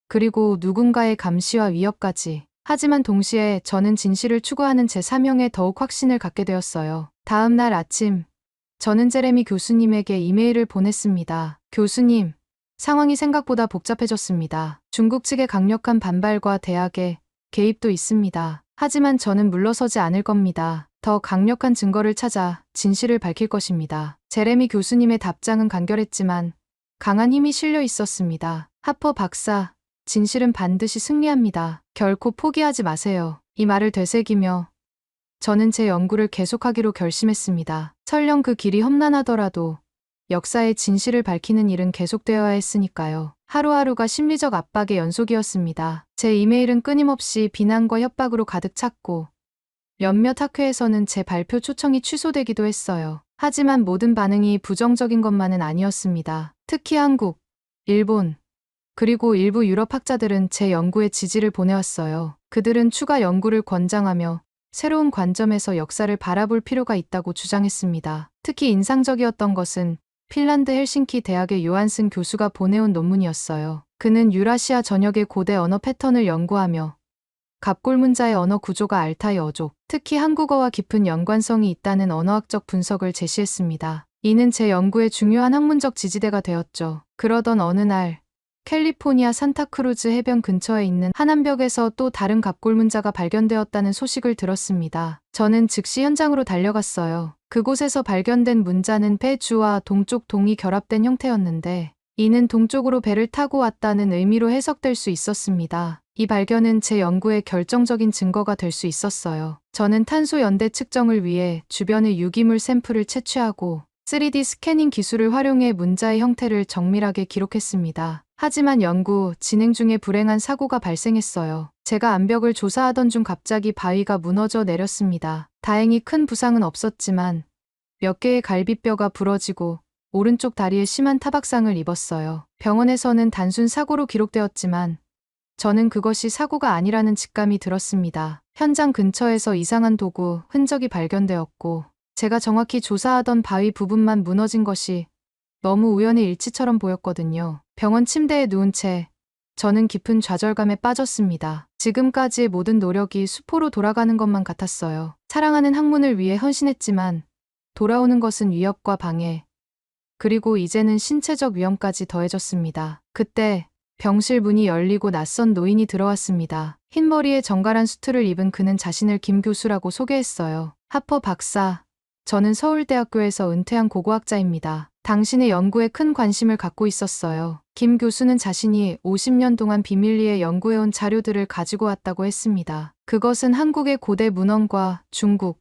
그리고 누군가의 감시와 위협까지. 하지만 동시에 저는 진실을 추구하는 제 사명에 더욱 확신을 갖게 되었어요. 다음 날 아침, 저는 제레미 교수님에게 이메일을 보냈습니다. 교수님, 상황이 생각보다 복잡해졌습니다. 중국 측의 강력한 반발과 대학의 개입도 있습니다. 하지만 저는 물러서지 않을 겁니다. 더 강력한 증거를 찾아 진실을 밝힐 것입니다. 제레미 교수님의 답장은 간결했지만 강한 힘이 실려 있었습니다. 하퍼 박사, 진실은 반드시 승리합니다. 결코 포기하지 마세요. 이 말을 되새기며 저는 제 연구를 계속하기로 결심했습니다. 설령 그 길이 험난하더라도 역사의 진실을 밝히는 일은 계속되어야 했으니까요. 하루하루가 심리적 압박의 연속이었습니다. 제 이메일은 끊임없이 비난과 협박으로 가득 찼고 몇몇 학회에서는 제 발표 초청이 취소되기도 했어요. 하지만 모든 반응이 부정적인 것만은 아니었습니다. 특히 한국, 일본, 그리고 일부 유럽 학자들은 제 연구에 지지를 보내왔어요. 그들은 추가 연구를 권장하며 새로운 관점에서 역사를 바라볼 필요가 있다고 주장했습니다. 특히 인상적이었던 것은 핀란드 헬싱키 대학의 요한슨 교수가 보내온 논문이었어요. 그는 유라시아 전역의 고대 언어 패턴을 연구하며 갑골문자의 언어 구조가 알타이 어족, 특히 한국어와 깊은 연관성이 있다는 언어학적 분석을 제시했습니다. 이는 제 연구의 중요한 학문적 지지대가 되었죠. 그러던 어느 날 캘리포니아 산타크루즈 해변 근처에 있는 한암벽에서 또 다른 갑골문자가 발견되었다는 소식을 들었습니다. 저는 즉시 현장으로 달려갔어요. 그곳에서 발견된 문자는 배 주와 동쪽 동이 결합된 형태였는데 이는 동쪽으로 배를 타고 왔다는 의미로 해석될 수 있었습니다. 이 발견은 제 연구의 결정적인 증거가 될 수 있었어요. 저는 탄소 연대 측정을 위해 주변의 유기물 샘플을 채취하고 3D 스캐닝 기술을 활용해 문자의 형태를 정밀하게 기록했습니다. 하지만 연구 진행 중에 불행한 사고가 발생했어요. 제가 암벽을 조사하던 중 갑자기 바위가 무너져 내렸습니다. 다행히 큰 부상은 없었지만 몇 개의 갈비뼈가 부러지고 오른쪽 다리에 심한 타박상을 입었어요. 병원에서는 단순 사고로 기록되었지만 저는 그것이 사고가 아니라는 직감이 들었습니다. 현장 근처에서 이상한 도구, 흔적이 발견되었고 제가 정확히 조사하던 바위 부분만 무너진 것이 너무 우연의 일치처럼 보였거든요. 병원 침대에 누운 채 저는 깊은 좌절감에 빠졌습니다. 지금까지의 모든 노력이 수포로 돌아가는 것만 같았어요. 사랑하는 학문을 위해 헌신했지만 돌아오는 것은 위협과 방해, 그리고 이제는 신체적 위험까지 더해졌습니다. 그때 병실 문이 열리고 낯선 노인이 들어왔습니다. 흰머리에 정갈한 수트를 입은 그는 자신을 김 교수라고 소개했어요. 하퍼 박사, 저는 서울대학교에서 은퇴한 고고학자입니다. 당신의 연구에 큰 관심을 갖고 있었어요. 김 교수는 자신이 50년 동안 비밀리에 연구해온 자료들을 가지고 왔다고 했습니다. 그것은 한국의 고대 문헌과 중국,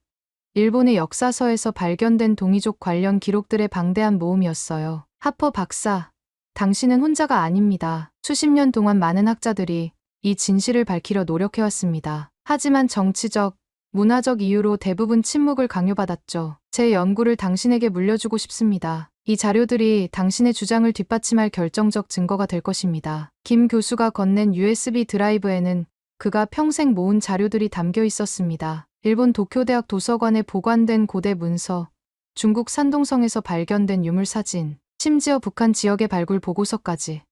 일본의 역사서에서 발견된 동이족 관련 기록들의 방대한 모음이었어요. 하퍼 박사, 당신은 혼자가 아닙니다. 수십 년 동안 많은 학자들이 이 진실을 밝히려 노력해왔습니다. 하지만 정치적, 문화적 이유로 대부분 침묵을 강요받았죠. 제 연구를 당신에게 물려주고 싶습니다. 이 자료들이 당신의 주장을 뒷받침할 결정적 증거가 될 것입니다. 김 교수가 건넨 USB 드라이브에는 그가 평생 모은 자료들이 담겨 있었습니다. 일본 도쿄대학 도서관에 보관된 고대 문서, 중국 산동성에서 발견된 유물 사진, 심지어 북한 지역의 발굴 보고서까지.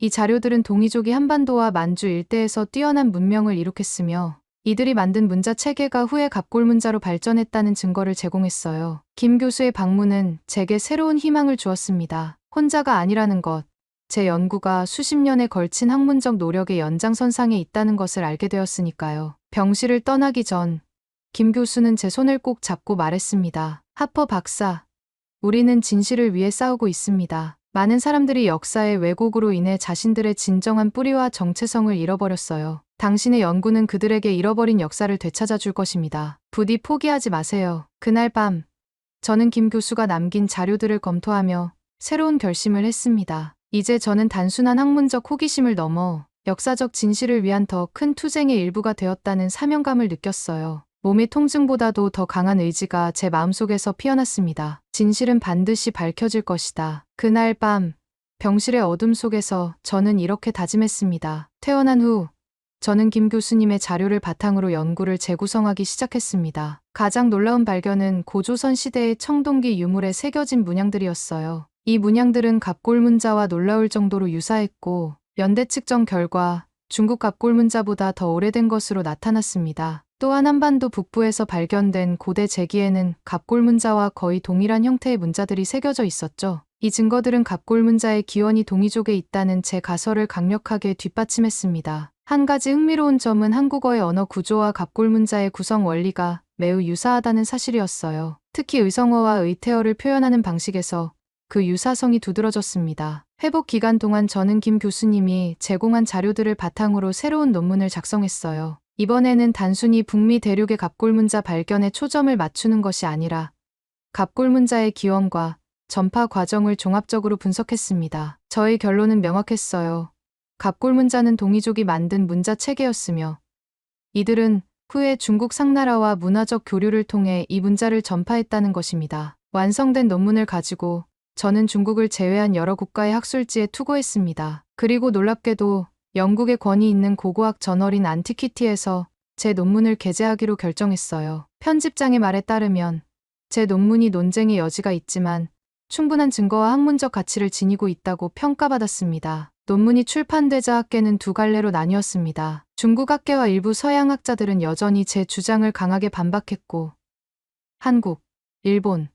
이 자료들은 동이족이 한반도와 만주 일대에서 뛰어난 문명을 이룩했으며 이들이 만든 문자 체계가 후에 갑골문자로 발전했다는 증거를 제공했어요. 김 교수의 방문은 제게 새로운 희망을 주었습니다. 혼자가 아니라는 것, 제 연구가 수십 년에 걸친 학문적 노력의 연장선상에 있다는 것을 알게 되었으니까요. 병실을 떠나기 전 김 교수는 제 손을 꼭 잡고 말했습니다. 하퍼 박사, 우리는 진실을 위해 싸우고 있습니다. 많은 사람들이 역사의 왜곡으로 인해 자신들의 진정한 뿌리와 정체성을 잃어버렸어요. 당신의 연구는 그들에게 잃어버린 역사를 되찾아 줄 것입니다. 부디 포기하지 마세요. 그날 밤, 저는 김 교수가 남긴 자료들을 검토하며 새로운 결심을 했습니다. 이제 저는 단순한 학문적 호기심을 넘어 역사적 진실을 위한 더 큰 투쟁의 일부가 되었다는 사명감을 느꼈어요. 몸의 통증보다도 더 강한 의지가 제 마음속에서 피어났습니다. 진실은 반드시 밝혀질 것이다. 그날 밤, 병실의 어둠 속에서 저는 이렇게 다짐했습니다. 퇴원한 후, 저는 김 교수님의 자료를 바탕으로 연구를 재구성하기 시작했습니다. 가장 놀라운 발견은 고조선 시대의 청동기 유물에 새겨진 문양들이었어요. 이 문양들은 갑골문자와 놀라울 정도로 유사했고, 연대 측정 결과 중국 갑골문자보다 더 오래된 것으로 나타났습니다. 또한 한반도 북부에서 발견된 고대 제기에는 갑골문자와 거의 동일한 형태의 문자들이 새겨져 있었죠. 이 증거들은 갑골문자의 기원이 동이족에 있다는 제 가설을 강력하게 뒷받침했습니다. 한 가지 흥미로운 점은 한국어의 언어 구조와 갑골문자의 구성 원리가 매우 유사하다는 사실이었어요. 특히 의성어와 의태어를 표현하는 방식에서 그 유사성이 두드러졌습니다. 회복 기간 동안 저는 김 교수님이 제공한 자료들을 바탕으로 새로운 논문을 작성했어요. 이번에는 단순히 북미 대륙의 갑골문자 발견에 초점을 맞추는 것이 아니라 갑골문자의 기원과 전파 과정을 종합적으로 분석했습니다. 저의 결론은 명확했어요. 갑골문자는 동이족이 만든 문자 체계였으며 이들은 후에 중국 상나라와 문화적 교류를 통해 이 문자를 전파했다는 것입니다. 완성된 논문을 가지고 저는 중국을 제외한 여러 국가의 학술지에 투고했습니다. 그리고 놀랍게도 영국의 권위 있는 고고학 저널인 안티퀴티에서 제 논문을 게재하기로 결정했어요. 편집장의 말에 따르면 제 논문이 논쟁의 여지가 있지만 충분한 증거와 학문적 가치를 지니고 있다고 평가받았습니다. 논문이 출판되자 학계는 두 갈래로 나뉘었습니다. 중국 학계와 일부 서양 학자들은 여전히 제 주장을 강하게 반박했고 한국, 일본,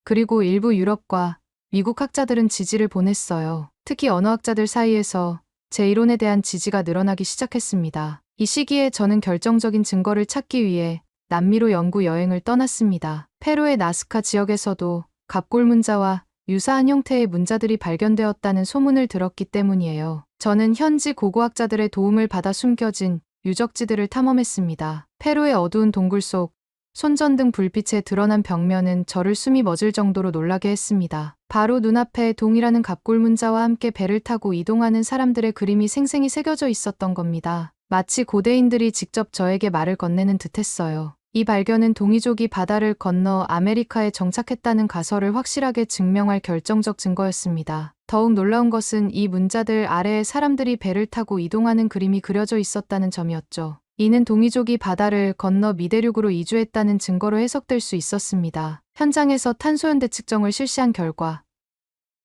그리고 일부 유럽과 미국 학자들은 지지를 보냈어요. 특히 언어학자들 사이에서 제 이론에 대한 지지가 늘어나기 시작했습니다. 이 시기에 저는 결정적인 증거를 찾기 위해 남미로 연구 여행을 떠났습니다. 페루의 나스카 지역에서도 갑골문자와 유사한 형태의 문자들이 발견되었다는 소문을 들었기 때문이에요. 저는 현지 고고학자들의 도움을 받아 숨겨진 유적지들을 탐험했습니다. 페루의 어두운 동굴 속 손전등 불빛에 드러난 벽면은 저를 숨이 멎을 정도로 놀라게 했습니다. 바로 눈앞에 동이라는 갑골문자와 함께 배를 타고 이동하는 사람들의 그림이 생생히 새겨져 있었던 겁니다. 마치 고대인들이 직접 저에게 말을 건네는 듯했어요. 이 발견은 동이족이 바다를 건너 아메리카에 정착했다는 가설을 확실하게 증명할 결정적 증거였습니다. 더욱 놀라운 것은 이 문자들 아래에 사람들이 배를 타고 이동하는 그림이 그려져 있었다는 점이었죠. 이는 동이족이 바다를 건너 미대륙으로 이주했다는 증거로 해석될 수 있었습니다. 현장에서 탄소연대 측정을 실시한 결과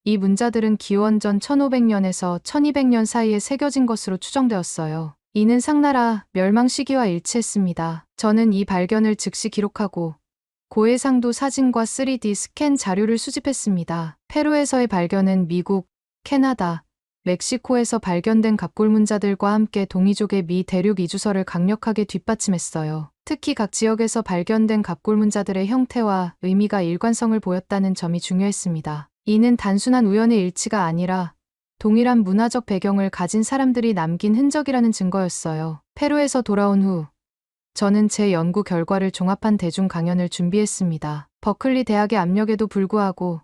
이 문자들은 기원전 1500년에서 1200년 사이에 새겨진 것으로 추정되었어요. 이는 상나라 멸망 시기와 일치했습니다. 저는 이 발견을 즉시 기록하고 고해상도 사진과 3D 스캔 자료를 수집했습니다. 페루에서의 발견은 미국, 캐나다, 멕시코에서 발견된 갑골문자들과 함께 동이족의 미 대륙 이주설을 강력하게 뒷받침했어요. 특히 각 지역에서 발견된 갑골문자들의 형태와 의미가 일관성을 보였다는 점이 중요했습니다. 이는 단순한 우연의 일치가 아니라 동일한 문화적 배경을 가진 사람들이 남긴 흔적이라는 증거였어요. 페루에서 돌아온 후 저는 제 연구 결과를 종합한 대중 강연을 준비했습니다. 버클리 대학의 압력에도 불구하고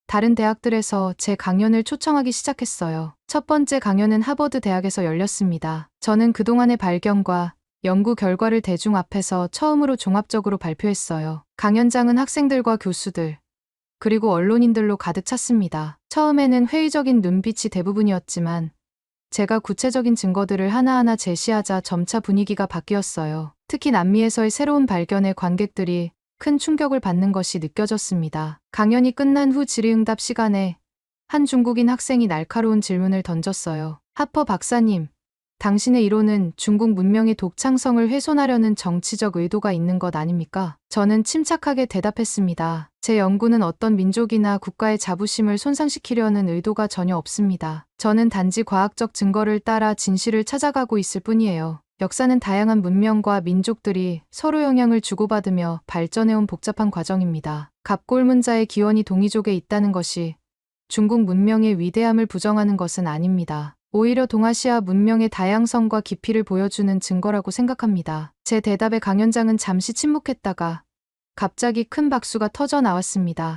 다른 대학들에서 제 강연을 초청하기 시작했어요. 첫 번째 강연은 하버드 대학에서 열렸습니다. 저는 그동안의 발견과 연구 결과를 대중 앞에서 처음으로 종합적으로 발표했어요. 강연장은 학생들과 교수들, 그리고 언론인들로 가득 찼습니다. 처음에는 회의적인 눈빛이 대부분이었지만 제가 구체적인 증거들을 하나하나 제시하자 점차 분위기가 바뀌었어요. 특히 남미에서의 새로운 발견에 관객들이 큰 충격을 받는 것이 느껴졌습니다. 강연이 끝난 후 질의응답 시간에 한 중국인 학생이 날카로운 질문을 던졌어요. 하퍼 박사님, 당신의 이론은 중국 문명의 독창성을 훼손하려는 정치적 의도가 있는 것 아닙니까? 저는 침착하게 대답했습니다. 제 연구는 어떤 민족이나 국가의 자부심을 손상시키려는 의도가 전혀 없습니다. 저는 단지 과학적 증거를 따라 진실을 찾아가고 있을 뿐이에요. 역사는 다양한 문명과 민족들이 서로 영향을 주고받으며 발전해온 복잡한 과정입니다. 갑골문자의 기원이 동이족에 있다는 것이 중국 문명의 위대함을 부정하는 것은 아닙니다. 오히려 동아시아 문명의 다양성과 깊이를 보여주는 증거라고 생각합니다. 제 대답에 강연장은 잠시 침묵했다가 갑자기 큰 박수가 터져 나왔습니다.